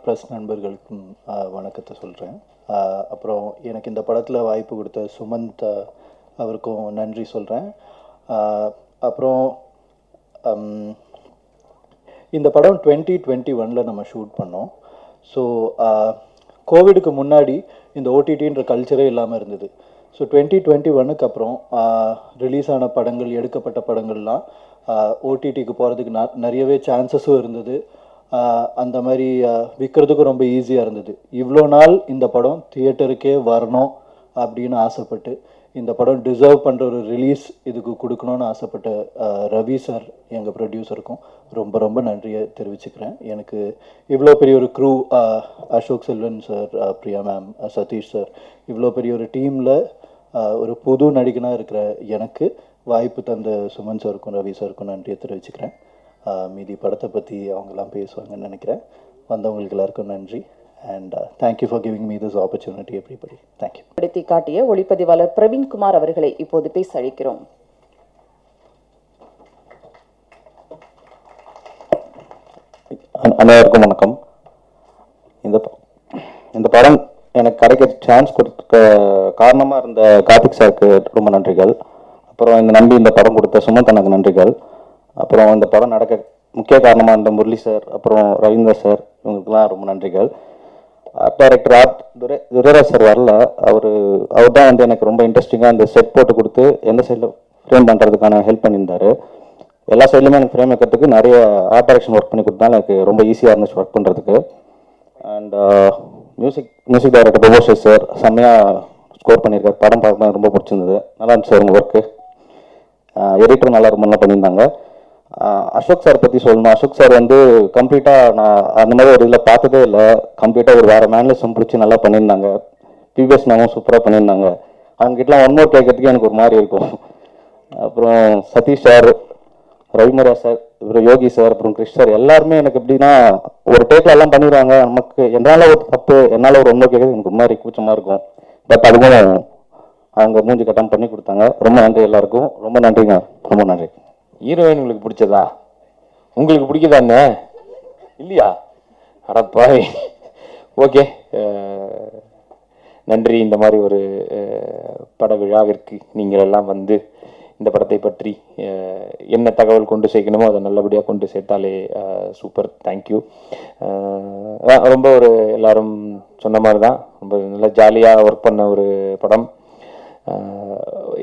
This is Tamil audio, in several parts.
ப்ரெஸ் நண்பர்களுக்கும் வணக்கத்தை சொல்கிறேன். அப்புறம் எனக்கு இந்த படத்தில் வாய்ப்பு கொடுத்த சுமந்த் அவருக்கும் நன்றி சொல்கிறேன். அப்புறம் இந்த படம் 2021 நம்ம ஷூட் பண்ணோம். ஸோ கோவிடுக்கு முன்னாடி இந்த ஓடிடின்ற கல்ச்சரே இல்லாமல் இருந்தது. ஸோ 2021க்கு அப்புறம் ரிலீஸ் ஆன படங்கள், எடுக்கப்பட்ட படங்கள்லாம் ஓடிடிக்கு போகிறதுக்கு நிறையவே சான்சஸும் இருந்தது. அந்த மாதிரி விற்கிறதுக்கும் ரொம்ப ஈஸியாக இருந்தது. இவ்வளோ நாள் இந்த படம் தியேட்டருக்கே வரணும் அப்படின்னு ஆசைப்பட்டு, இந்த படம் டிசர்வ் பண்ணுற ஒரு ரிலீஸ் இதுக்கு கொடுக்கணும்னு ஆசைப்பட்ட ரவி சார், எங்கள் ப்ரொடியூசருக்கும் ரொம்ப ரொம்ப நன்றியை தெரிவிச்சுக்கிறேன். எனக்கு இவ்வளோ பெரிய ஒரு crew, Ashok Selvan sir, Priya ma'am, Sathish sir, இவ்வளோ பெரிய ஒரு டீமில் ஒரு புது நடிகனாக இருக்கிற எனக்கு வாய்ப்பு தந்த சுமன் சாருக்கும் ரவி சாருக்கும் நன்றியை தெரிவிச்சுக்கிறேன். மீதி படத்தை பற்றி அவங்கெல்லாம் பேசுவாங்கன்னு நினைக்கிறேன். வந்தவங்களுக்கு எல்லாருக்கும் நன்றி. And thank you for giving me this opportunity, everybody. Thank you. படத்தை காட்டிய ஒளிப்பதிவாளர் பிரவீன்குமார் அவர்களை இப்போது பேச அழைக்கிறோம். அனைவருக்கும் வணக்கம். இந்த படம் எனக்கு கிடைக்க சான்ஸ் கொடுக்க காரணமாக இருந்த கார்த்திக் சாருக்கு ரொம்ப நன்றிகள். அப்புறம் இந்த நம்பி இந்த படம் கொடுத்த சுமந்த் எனக்கு நன்றிகள். அப்புறம் இந்த படம் நடக்க முக்கிய காரணமாக இருந்த முரளி சார், அப்புறம் ரவீந்தர் சார், இவங்களுக்குலாம் ரொம்ப நன்றிகள். டைரக்டர் துரைராஜ் சார் வரல, அவர் தான் வந்து எனக்கு ரொம்ப இன்ட்ரெஸ்டிங்காக இந்த செட் போட்டு கொடுத்து எந்த சைடில் ஃப்ரேம் பண்ணுறதுக்கான ஹெல்ப் பண்ணியிருந்தார். எல்லா சைட்லையுமே எனக்கு ஃப்ரேம் வைக்கிறதுக்கு நிறைய ஆர்ட் டைரக்ஷன் ஒர்க் பண்ணி கொடுத்தாலும் எனக்கு ரொம்ப ஈஸியாக இருந்துச்சு ஒர்க் பண்ணுறதுக்கு. அண்ட் மியூசிக் டைரக்டர் பிரபோஷ் சார் செம்மையாக ஸ்கோர் பண்ணியிருக்காரு. படம் பார்க்க ரொம்ப பிடிச்சிருந்தது. நல்லா இருந்துச்சு சார் உங்கள் ஒர்க்கு. எடிட்டரும் நல்லா ரொம்ப நல்லா பண்ணியிருந்தாங்க. அசோக் சார் பற்றி சொல்லணும். அசோக் சார் வந்து கம்ப்ளீட்டாக நான் அந்த மாதிரி ஒரு இதில் பார்த்ததே இல்லை. கம்ப்ளீட்டாக ஒரு வேறு மேனலிசம் பிடிச்சி நல்லா பண்ணியிருந்தாங்க. பிபிஎஸ் மேமும் சூப்பராக பண்ணியிருந்தாங்க. அவங்ககிட்டலாம் ஒன் மோர் கேட்கறதுக்கு எனக்கு ஒரு மாதிரி இருக்கும். அப்புறம் சதீஷ் சார், ரவிமுரா சார், இவர் யோகி சார், அப்புறம் கிருஷ் சார், எல்லாருமே எனக்கு எப்படின்னா ஒரு டேக்கில் எல்லாம் பண்ணிடுவாங்க. நமக்கு என்னால் ஒரு தப்பு, என்னால் ஒரு ஒன் மோர் கேட்கறது எனக்கு ஒரு மாதிரி கூச்சமாக இருக்கும். பட் அதுவும் அவங்க மூஞ்சி கட்டம் பண்ணி கொடுத்தாங்க. ரொம்ப நன்றி எல்லாருக்கும். ரொம்ப நன்றிங்க. ரொம்ப நன்றி. ஹீரோயின் உங்களுக்கு பிடிச்சதா? உங்களுக்கு பிடிக்குதாண்ணே? இல்லையா? அடப்பாய். ஓகே, நன்றி. இந்த மாதிரி ஒரு பட விழாவிற்கு நீங்கள் எல்லாம் வந்து இந்த படத்தை பற்றி என்ன தகவல் கொண்டு சேர்க்கணுமோ அதை நல்லபடியாக கொண்டு சேர்த்தாலே சூப்பர். தேங்க்யூ. ரொம்ப ஒரு எல்லாரும் சொன்ன மாதிரி தான் ரொம்ப நல்லா ஜாலியாக ஒர்க் பண்ண ஒரு படம்.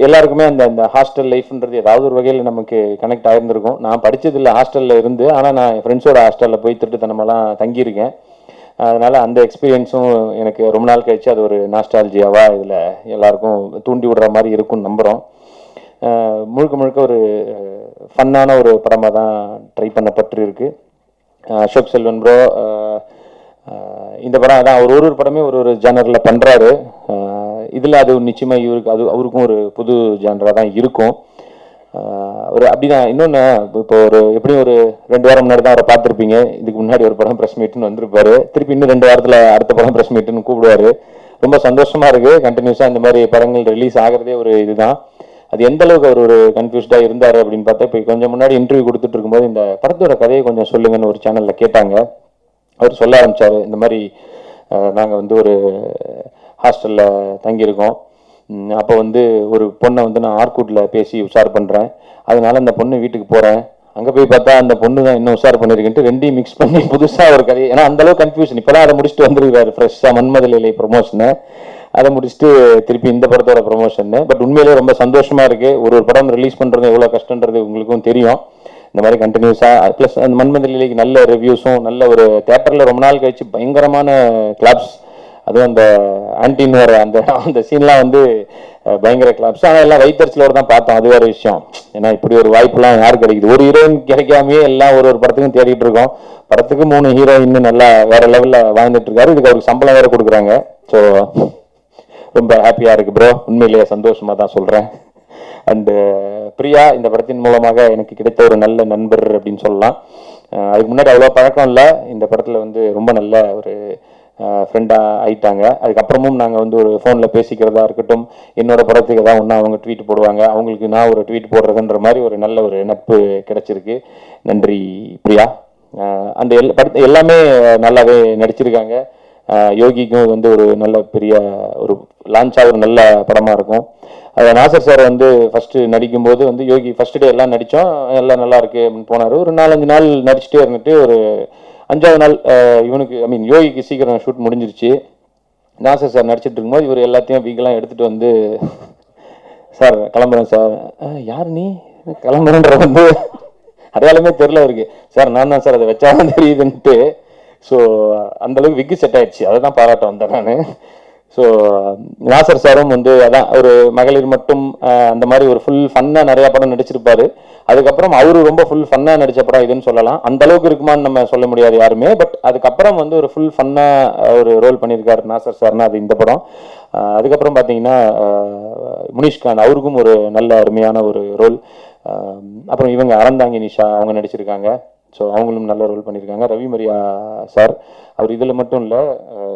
எல்லாருக்குமே அந்த ஹாஸ்டல் லைஃப்ன்றது ஏதாவது ஒரு வகையில் நமக்கு கனெக்ட் ஆகிருந்திருக்கும். நான் படித்ததில்லை ஹாஸ்டலில் இருந்து, ஆனால் நான் என் ஃப்ரெண்ட்ஸோட ஹாஸ்டலில் போய் திட்டுத்தனமெல்லாம் தங்கியிருக்கேன். அதனால் அந்த எக்ஸ்பீரியன்ஸும் எனக்கு ரொம்ப நாள் கழிச்சு அது ஒரு நாஸ்டாலஜியாவாக இதில் எல்லாருக்கும் தூண்டி விடுற மாதிரி இருக்கும்னு நம்புகிறோம். முழுக்க முழுக்க ஒரு ஃபன்னான ஒரு படமாக தான் ட்ரை பண்ணப்பட்டு இருக்கு. அசோக் செல்வன் ப்ரோ இந்த படம் அதான் ஒரு படமே ஒரு ஜானரில் பண்ணுறாரு. இதில் அது நிச்சயமாக இவருக்கு அவருக்கும் ஒரு புது ஜானராக தான் இருக்கும். ஒரு அப்படிதான். இன்னொன்று, இப்போ எப்படியும் ஒரு 2 வாரம் முன்னாடி தான் அவரை பார்த்துருப்பீங்க. இதுக்கு முன்னாடி ஒரு படம் ப்ரெஸ் மீட்டுன்னு வந்திருப்பாரு. திருப்பி இன்னும் 2 வாரத்தில் அடுத்த படம் ப்ரெஸ் மீட்டுன்னு கூப்பிடுவார். ரொம்ப சந்தோஷமாக இருக்குது. கண்டினியூஸாக இந்த மாதிரி படங்கள் ரிலீஸ் ஆகிறதே ஒரு இதுதான். அது எந்த அளவுக்கு அவர் ஒரு கன்ஃபியூஸ்டாக இருந்தார் அப்படின்னு பார்த்தா, இப்போ கொஞ்சம் முன்னாடி இன்டர்வியூ கொடுத்துட்டு இருக்கும்போது இந்த படத்தோட கதையை கொஞ்சம் சொல்லுங்கன்னு ஒரு சேனலில் கேட்டாங்க. அவர் சொல்ல ஆரம்பித்தார். இந்த மாதிரி நாங்கள் வந்து ஒரு ஹாஸ்டலில் தங்கியிருக்கோம். அப்போ வந்து ஒரு பொண்ணை வந்து நான் ஆர்கூட்டில் பேசி உஷார் பண்ணுறேன். அதனால அந்த பொண்ணு வீட்டுக்கு போகிறேன். அங்கே போய் பார்த்தா அந்த பொண்ணு தான் இன்னும் உஷார் பண்ணியிருக்குன்ட்டு ரெண்டையும் மிக்ஸ் பண்ணி புதுசாக ஒரு கதையை, ஏன்னா அந்தளவுக்கு கன்ஃபியூஷன். இப்போ தான் அதை முடிச்சுட்டு வந்துருக்காரு ஃப்ரெஷ்ஷாக மன்மதலிலை ப்ரொமோஷனை. அதை முடிச்சுட்டு திருப்பி இந்த படத்தோட ப்ரொமோஷன்னு. பட் உண்மையிலேயே ரொம்ப சந்தோஷமாக இருக்குது. ஒரு படம் ரிலீஸ் பண்ணுறது எவ்வளோ கஷ்டன்றது உங்களுக்கும் தெரியும். இந்த மாதிரி கண்டினியூஸாக ப்ளஸ் அந்த மன்மதலிலைக்கு நல்ல ரிவ்யூஸும், நல்ல ஒரு தேட்டரில் ரொம்ப நாள் கழிச்சு பயங்கரமான கிளாப்ஸ். அதுவும் அந்த ஆன்டின்னு வர அந்த சீன்லாம் வந்து பயங்கர கிளாப்ஸ். ஆனால் எல்லாம் வைத்தறிச்சலோடு தான் பார்த்தோம். அது வேறு விஷயம். ஏன்னா இப்படி ஒரு வாய்ப்புலாம் யாருக்கு கிடைக்குது? ஒரு ஹீரோயின் கிடைக்காமையே எல்லாம் ஒரு படத்துக்கும் தேடிட்டு இருக்கோம். படத்துக்கு 3 ஹீரோயின் நல்லா வேறு லெவலில் வாழ்ந்துட்டு இருக்காரு. இதுக்கு அவருக்கு சம்பளம் வேறு கொடுக்குறாங்க. ஸோ ரொம்ப ஹாப்பியாக இருக்குது ப்ரோ. உண்மையிலேயே சந்தோஷமாக தான் சொல்கிறேன். அண்டு பிரியா இந்த படத்தின் மூலமாக எனக்கு கிடைத்த ஒரு நல்ல நண்பர் அப்படின்னு சொல்லலாம். அதுக்கு முன்னாடி அவ்வளோ பழக்கம் இல்லை. இந்த படத்தில் வந்து ரொம்ப நல்ல ஒரு ஃப்ரெண்டாக ஆயிட்டாங்க. அதுக்கப்புறமும் நாங்கள் வந்து ஒரு ஃபோனில் பேசிக்கிறதா இருக்கட்டும், என்னோட படத்துக்கு ஏதாவது ஒன்றா அவங்க ட்வீட் போடுவாங்க, அவங்களுக்கு நான் ஒரு ட்வீட் போடுறதுன்ற மாதிரி ஒரு நல்ல ஒரு நட்பு கிடைச்சிருக்கு. நன்றி பிரியா. அந்த எல்லாமே நல்லாவே நடிச்சிருக்காங்க. யோகிக்கும் வந்து ஒரு நல்ல பெரிய ஒரு லான்ச் ஆகிற நல்ல படமாக இருக்கும். நாசர் சார் வந்து ஃபஸ்ட்டு நடிக்கும்போது வந்து யோகி ஃபஸ்ட்டு டே எல்லாம் நடித்தோம், எல்லாம் நல்லா இருக்கு அப்படின்னு போனார். ஒரு 4-5 நாள் நடிச்சுட்டே இருந்துட்டு ஒரு 5வது நாள் இவனுக்கு யோகிக்கு சீக்கிரம் ஷூட் முடிஞ்சிருச்சு. நாசர் சார் நடிச்சிட்டு இருக்கும்போது இவர் எல்லாத்தையும் வீக்கெல்லாம் எடுத்துகிட்டு வந்து, சார் கிளம்புறேன் சார். யார் நீ கிளம்புறன்ற வந்து அடையாளமே தெரில அவருக்கு. சார் நான் தான் சார், அதை வச்சாதான் தெரியுதுன்ட்டு. ஸோ அந்தளவுக்கு விக்கு செட் ஆயிடுச்சு. அதை தான் பாராட்ட வந்தேன் நான். ஸோ நாசர் சாரும் வந்து அதான் ஒரு மகளிர் மட்டும் அந்த மாதிரி ஒரு ஃபுல் ஃபன்னாக நிறையா படம் நடிச்சிருப்பாரு. அதுக்கப்புறம் அவரு ரொம்ப ஃபுல் ஃபன்னாக நடித்த படம் இதுன்னு சொல்லலாம். அந்த அளவுக்கு இருக்குமான்னு நம்ம சொல்ல முடியாது யாருமே. பட் அதுக்கப்புறம் வந்து ஒரு ஃபுல் ஃபன்னாக ஒரு ரோல் பண்ணியிருக்காரு நாசர் சார்னா அது இந்த படம். அதுக்கப்புறம் பார்த்தீங்கன்னா முனிஷ்கான், அவருக்கும் ஒரு நல்ல அருமையான ஒரு ரோல். அப்புறம் இவங்க அறந்தாங்கி நிஷா அவங்க நடிச்சிருக்காங்க. ஸோ அவங்களும் நல்ல ரோல் பண்ணியிருக்காங்க. ரவி மரியா சார், அவர் இதில் மட்டும் இல்லை,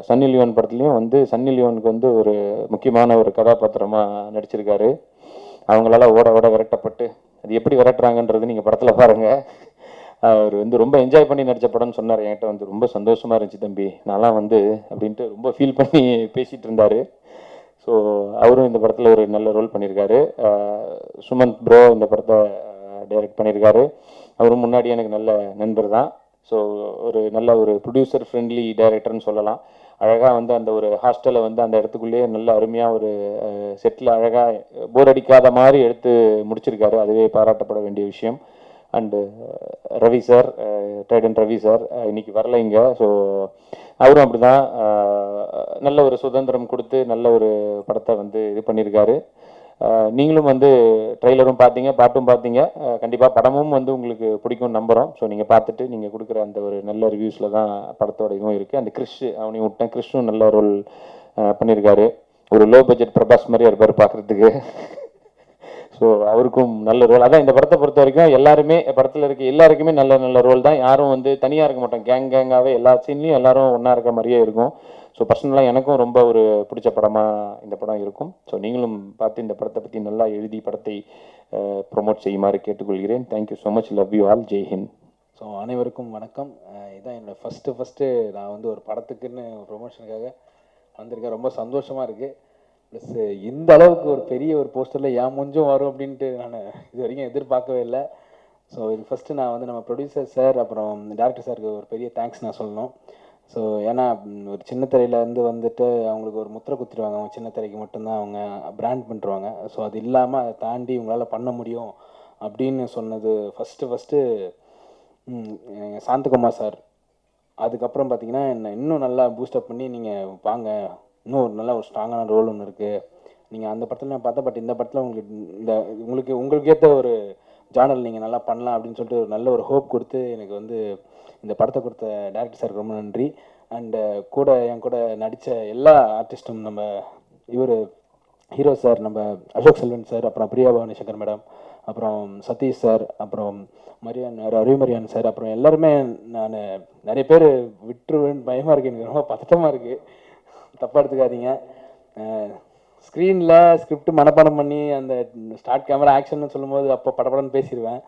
சன்னி லியோன் படத்துலையும் வந்து சன்னி லியோனுக்கு வந்து ஒரு முக்கியமான ஒரு கதாபாத்திரமாக நடிச்சிருக்காரு. அவங்களால ஓட ஓட விரட்டப்பட்டு அது எப்படி விரட்டுறாங்கன்றது நீங்கள் படத்தில் பாருங்கள். அவர் வந்து ரொம்ப என்ஜாய் பண்ணி நடித்த படம்னு சொன்னார். என்கிட்ட வந்து ரொம்ப சந்தோஷமாக இருந்துச்சு தம்பி, நான்லாம் வந்து அப்படின்ட்டு ரொம்ப ஃபீல் பண்ணி பேசிகிட்டு இருந்தார். ஸோ அவரும் இந்த படத்தில் ஒரு நல்ல ரோல் பண்ணியிருக்காரு. சுமந்த் ப்ரோ இந்த படத்தை டைரக்ட் பண்ணியிருக்காரு. அவரும் முன்னாடி எனக்கு நல்ல நண்பர் தான். ஸோ ஒரு நல்ல ஒரு ப்ரொடியூசர் ஃப்ரெண்ட்லி டைரக்டர்னு சொல்லலாம். அழகாக வந்து அந்த ஒரு ஹாஸ்டலை வந்து அந்த இடத்துக்குள்ளேயே நல்ல அருமையாக ஒரு செட்டில் அழகாக போர் அடிக்காத மாதிரி எடுத்து முடிச்சிருக்காரு. அதுவே பாராட்டப்பட வேண்டிய விஷயம். And Ravi sir, Titan Ravi sir இன்னைக்கு வரல இங்கே. ஸோ அவரும் அப்படி தான் நல்ல ஒரு சுதந்திரம் கொடுத்து நல்ல ஒரு படத்தை வந்து இது பண்ணியிருக்காரு. நீங்களும் வந்து ட்ரெய்லரும் பார்த்தீங்க, பாட்டும் பார்த்தீங்க. கண்டிப்பாக படமும் வந்து உங்களுக்கு பிடிக்கும்னு நம்புகிறோம். ஸோ நீங்கள் பார்த்துட்டு நீங்கள் கொடுக்குற அந்த ஒரு நல்ல ரிவ்யூஸில் தான் படத்தோட இதுவும் இருக்குது. அந்த கிறிஷ் அவனையும் விட்டேன், கிறிஷும் நல்ல ரோல் பண்ணியிருக்காரு. ஒரு லோ பட்ஜெட் பிரபாஸ் மாதிரி இருப்பார் பார்க்குறதுக்கு. ஸோ அவருக்கும் நல்ல ரோல். அதான் இந்த படத்தை பொறுத்த வரைக்கும் எல்லாருமே படத்தில் இருக்க எல்லாருக்குமே நல்ல நல்ல ரோல் தான். யாரும் வந்து தனியாக இருக்க மாட்டோம், கேங்காகவே எல்லா சீன்லையும் எல்லாரும் ஒன்றா இருக்க மாதிரியே இருக்கும். ஸோ பர்சனலாக எனக்கும் ரொம்ப ஒரு பிடிச்ச படமாக இந்த படம் இருக்கும். ஸோ நீங்களும் பார்த்து இந்த படத்தை பற்றி நல்லா எழுதி படத்தை ப்ரொமோட் செய்யுமாறு கேட்டுக்கொள்கிறேன். Thank you so much. Love you all. Jai Hind. So அனைவருக்கும் வணக்கம். இதான் என்னோடய ஃபஸ்ட்டு நான் வந்து ஒரு படத்துக்குன்னு ப்ரொமோஷனுக்காக வந்திருக்கேன். ரொம்ப சந்தோஷமாக இருக்குது. ப்ளஸ் இந்த அளவுக்கு ஒரு பெரிய ஒரு போஸ்டரில் ஏன் முஞ்சும் வரும் அப்படின்ட்டு நான் இது வரைக்கும் எதிர்பார்க்கவே இல்லை. ஸோ இது ஃபஸ்ட்டு நான் வந்து நம்ம ப்ரொடியூசர் சார் அப்புறம் டேரக்டர் சாருக்கு ஒரு பெரிய தேங்க்ஸ் நான் சொல்லணும். ஸோ ஏன்னா ஒரு சின்ன திரையிலேருந்து வந்துட்டு அவங்களுக்கு ஒரு முத்திரை குத்திடுவாங்க, அவங்க சின்ன திரைக்கு மட்டும்தான் அவங்க பிராண்ட் பண்ணுறாங்க. ஸோ அது இல்லாமல் அதை தாண்டி உங்களால் பண்ண முடியும் அப்படின்னு சொன்னது ஃபஸ்ட்டு சாந்தகுமார் சார். அதுக்கப்புறம் பார்த்தீங்கன்னா என்னை இன்னும் நல்லா பூஸ்டப் பண்ணி நீங்கள் வாங்க, இன்னும் ஒரு நல்ல ஒரு ஸ்ட்ராங்கான ரோல் ஒன்று இருக்குது, நீங்கள் அந்த படத்தில் நான் பார்த்தேன், பட் இந்த படத்தில் உங்களுக்கு ஏற்ற ஒரு ஜானல் நீங்கள் நல்லா பண்ணலாம் அப்படின்னு சொல்லிட்டு ஒரு நல்ல ஒரு ஹோப் கொடுத்து எனக்கு வந்து இந்த படத்தை கொடுத்த டேரக்டர் சாருக்கு ரொம்ப நன்றி. அண்டு என் கூட நடித்த எல்லா ஆர்டிஸ்ட்டும், நம்ம இவர் ஹீரோ சார், நம்ம அசோக் செல்வன் சார், அப்புறம் பிரியா பவானி சங்கர் மேடம், அப்புறம் சதீஷ் சார், அப்புறம் ரவி மரியான் சார், அப்புறம் எல்லாருமே நான் நிறைய பேர் விட்டுருவேன்னு பயமாக இருக்குது, எனக்கு ரொம்ப பதட்டமாக இருக்குது, தப்பாக எடுத்துக்காதீங்க. ஸ்க்ரீனில் ஸ்கிரிப்ட் மனப்பாடம் பண்ணி அந்த ஸ்டார்ட் கேமரா ஆக்ஷன்னு சொல்லும்போது அப்போ படப்படன்னு பேசிடுவேன்.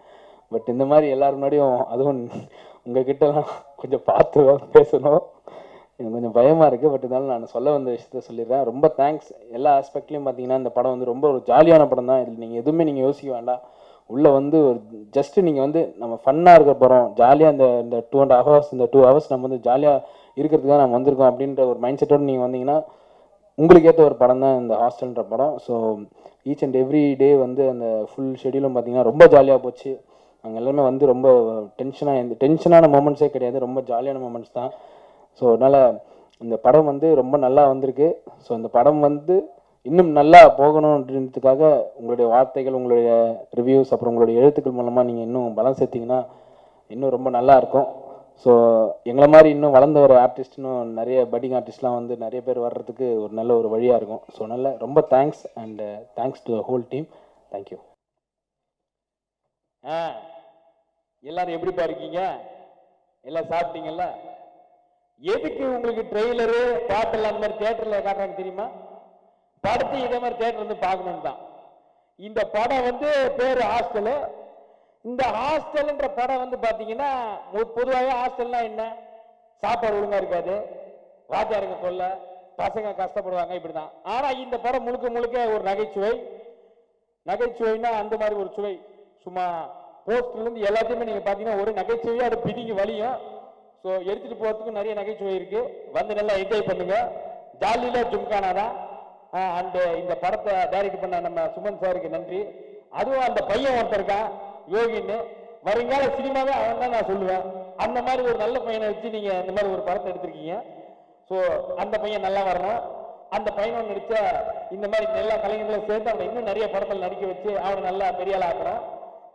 பட் இந்த மாதிரி எல்லோரும் முன்னாடியும் அதுவும் உங்ககிட்டலாம் கொஞ்சம் பார்த்து பேசணும், எனக்கு கொஞ்சம் பயமாக இருக்குது. பட் இருந்தாலும் நான் சொல்ல வந்த விஷயத்த சொல்லிடுறேன். ரொம்ப தேங்க்ஸ். எல்லா ஆஸ்பெக்ட்லேயும் பார்த்தீங்கன்னா இந்த படம் வந்து ரொம்ப ஒரு ஜாலியான படம் தான். இதில் நீங்கள் எதுவுமே நீங்கள் யோசிக்க வேண்டாம். உள்ளே வந்து ஒரு ஜஸ்ட்டு நீங்கள் வந்து நம்ம ஃபன்னாக இருக்க போகிறோம், ஜாலியாக இந்த 2.5 hours இந்த 2 hours நம்ம வந்து ஜாலியாக இருக்கிறதுக்கு தான் நம்ம வந்திருக்கோம் அப்படின்ற ஒரு மைண்ட் செட்டோடு நீங்கள் வந்தீங்கன்னா உங்களுக்கு ஏற்ற ஒரு படம் தான் இந்த ஹாஸ்டல்ன்ற படம். So each and every day வந்து அந்த ஃபுல் ஷெடியூலும் பார்த்தீங்கன்னா ரொம்ப ஜாலியாக போச்சு. அங்கே எல்லாமே வந்து ரொம்ப டென்ஷனான மூமெண்ட்ஸே கிடையாது, ரொம்ப ஜாலியான மூமெண்ட்ஸ் தான். ஸோ அதனால் இந்த படம் வந்து ரொம்ப நல்லா வந்திருக்கு. ஸோ இந்த படம் வந்து இன்னும் நல்லா போகணும் அப்படின்றதுக்காக உங்களுடைய வார்த்தைகள், உங்களுடைய ரிவ்யூஸ், அப்புறம் உங்களுடைய எழுத்துக்கள் மூலமாக நீங்கள் இன்னும் பலம் சேர்த்திங்கன்னா இன்னும் ரொம்ப நல்லா இருக்கும். ஸோ எங்களை மாதிரி இன்னும் வளர்ந்த ஒரு ஆர்டிஸ்ட், இன்னும் நிறைய பட்டிங் ஆர்டிஸ்ட்லாம் வந்து நிறைய பேர் வர்றதுக்கு ஒரு நல்ல ஒரு வழியாக இருக்கும். ஸோ ரொம்ப thanks and thanks to whole team. Thank you. எல்லாரும் எப்படிப்பா இருக்கீங்க? எல்லாம் சாப்பிட்டீங்கல்ல? எதுக்கு உங்களுக்கு ட்ரெய்லரு பாட்டெல்லாம் அந்த மாதிரி தியேட்டரில் காட்டுறாங்க தெரியுமா? படத்தை இதே மாதிரி தியேட்டர் வந்து பார்க்கணுன்னு தான். இந்த படம் வந்து பேர் ஹாஸ்டலு. இந்த ஹாஸ்டல்ன்ற படம் வந்து பாத்தீங்கன்னா பொதுவாகவே ஹாஸ்டல்னா என்ன, சாப்பாடு ஒழுங்கா இருக்காது, வாத்தியாருங்க தொல்லை, பசங்க கஷ்டப்படுவாங்க, இப்படிதான். ஆனா இந்த படம் முழுக்க முழுக்க ஒரு நகைச்சுவை. நகைச்சுவைனா அந்த மாதிரி ஒரு சுவை. சும்மா போஸ்டர்ல இருந்து எல்லாத்தையுமே நீங்க பாத்தீங்கன்னா ஒரு நகைச்சுவையா அது பிடிங்கி வலியும். ஸோ எடுத்துட்டு போறதுக்கு நிறைய நகைச்சுவை இருக்கு. வந்து நல்லா என்ஜாய் பண்ணுங்க. ஜாலியில ஜும்கானாதான். அந்த இந்த படத்தை டைரக்ட் பண்ண நம்ம சுமன் சாருக்கு நன்றி. அதுவும் அந்த பையன் ஒருத்தர் இருக்கான் யோகின்னு, வருங்கால சினிமாவே அவன் தான் நான் சொல்லுவேன். அந்த மாதிரி ஒரு நல்ல பையனை வச்சு நீங்க இந்த மாதிரி ஒரு படத்தை எடுத்திருக்கீங்க. ஸோ அந்த பையன் நல்லா வரணும். அந்த பையனை நடிச்ச இந்த மாதிரி எல்லா கலைஞர்களும் சேர்த்து அவனை இன்னும் நிறைய படத்தில் நடிக்க வச்சு அவனை நல்லா பெரிய ஆள் ஆக்குறான்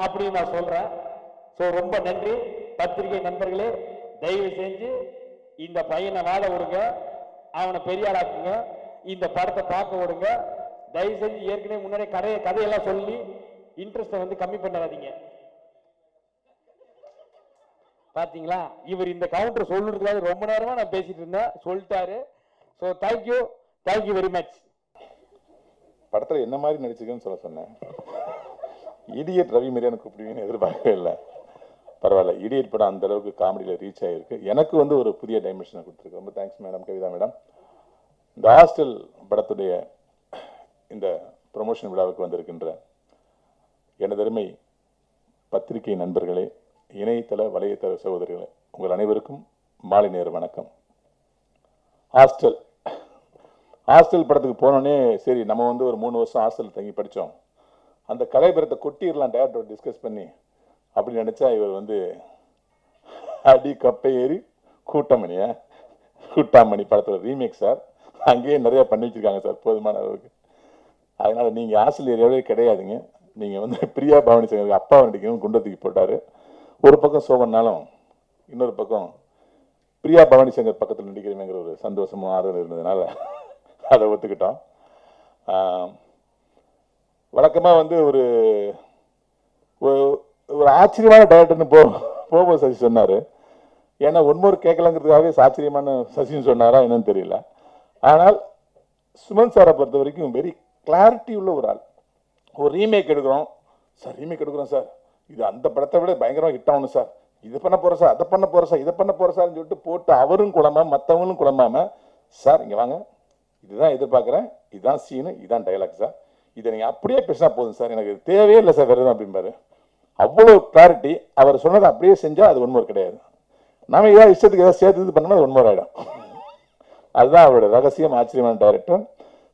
அப்படின்னு நான் சொல்றேன். ஸோ ரொம்ப நன்றி. பத்திரிகை நண்பர்களே, தயவு செஞ்சு இந்த பையனை வாழ விடுங்க, அவனை பெரிய ஆளாக்குங்க, இந்த படத்தை பார்க்க விடுங்க. தயவு செஞ்சு ஏற்கனவே முன்னாடியே கதையெல்லாம் சொல்லி இன்ட்ரெஸ்ட்டை வந்து கம்மி பண்ணாதீங்க. பாத்தீங்களா, இவர் இந்த கவுண்டர் சொல்லுறதுக்காக ரொம்ப நேரமா நான் பேசிட்டு இருந்தேன், சொல்லிட்டாரு. So thank you very much. படத்தில் என்ன மாதிரி நடிச்சிருக்கேன்னு சொல்ல சொன்னேன். இடியட் ரவி மீரியான்னு கூப்பிடுவீங்கன்னு எதிர்பார்க்கவே இல்லை. பரவாயில்ல, இடியட் படம் அந்த அளவுக்கு காமெடியில் ரீச் ஆகிருக்கு. எனக்கு வந்து ஒரு புதிய டைமென்ஷனை கொடுத்துருக்கு. ரொம்ப தேங்க்ஸ் மேடம், கவிதா மேடம். இந்த ஹாஸ்டல் படத்துடைய இந்த ப்ரொமோஷன் விழாவுக்கு வந்திருக்கின்ற எனது அருமை பத்திரிகை நண்பர்களே, இணையதள வலையதள சகோதரிகளே, உங்கள் அனைவருக்கும் மாலை நேர வணக்கம். ஹாஸ்டல் படத்துக்கு போனோடனே சரி நம்ம வந்து ஒரு 3 வருஷம் ஹாஸ்டல் தங்கி படித்தோம், அந்த கலைபுரத்தை கொட்டிடலாம் டேரக்டர் டிஸ்கஸ் பண்ணி அப்படி நினச்சா இவர் வந்து அடி கப்பை ஏறி கூட்டாமணி படத்தோட ரீமேக் சார். அங்கேயே நிறையா பண்ணி வச்சுருக்காங்க சார் போதுமான அளவுக்கு. அதனால் நீங்கள் ஹாஸ்டல் ஏரியாவே கிடையாதுங்க. நீங்கள் வந்து பிரியா பவானி சங்கருக்கு அப்பா நடிக்கணும் குண்டத்துக்கு போட்டார். ஒரு பக்கம் சோகன்னாலும் இன்னொரு பக்கம் பிரியா பவானி சங்கர் பக்கத்தில் நடிக்கிறவங்கிற ஒரு சந்தோஷமும் ஆர்வம் இருந்ததுனால அதை ஒத்துக்கிட்டோம். வழக்கமாக வந்து ஒரு ஒரு ஆச்சரியமான டைரக்டர்னு போகும்போது சசி சொன்னார். ஏன்னா ஒன்மோர் கேட்கலங்கிறதுக்காகவே ஆச்சரியமான சசின்னு சொன்னாரா என்னன்னு தெரியல. ஆனால் சுமன் சாரை பொறுத்த வரைக்கும் வெரி கிளாரிட்டி உள்ள ஒரு ஆள். ஒரு ரீமேக் எடுக்கிறோம் சார், இது அந்த படத்தை விட பயங்கரமாக ஹிட் ஆகணும் சார், இது பண்ண போகிறோம் சார், அதை பண்ண போகிறோம் சார், இதை பண்ண போகிறோம் சார்னு சொல்லிட்டு போட்டு அவரும் குழம்பாம மற்றவங்களும் குழம்பாம, சார் இங்கே வாங்க, இதுதான் எதிர்பார்க்குறேன், இதுதான் சீனு, இதுதான் டைலாக் சார், இதை நீங்கள் அப்படியே பேசினா போதும் சார், எனக்கு தேவையே இல்லை சார் வேறு எதுவும் அப்படிம்பாரு. அவ்வளோ கிளாரிட்டி. அவர் சொன்னதை அப்படியே செஞ்சால் அது ஒன்மோர் கிடையாது. நாம ஏதாவது இஷ்டத்துக்கு ஏதாவது சேர்த்து இது பண்ணோம்னா அது ஒன்மோர் ஆகிடும். அதுதான் அவரோட ரகசியம். ஆச்சரியமான டைரக்டர்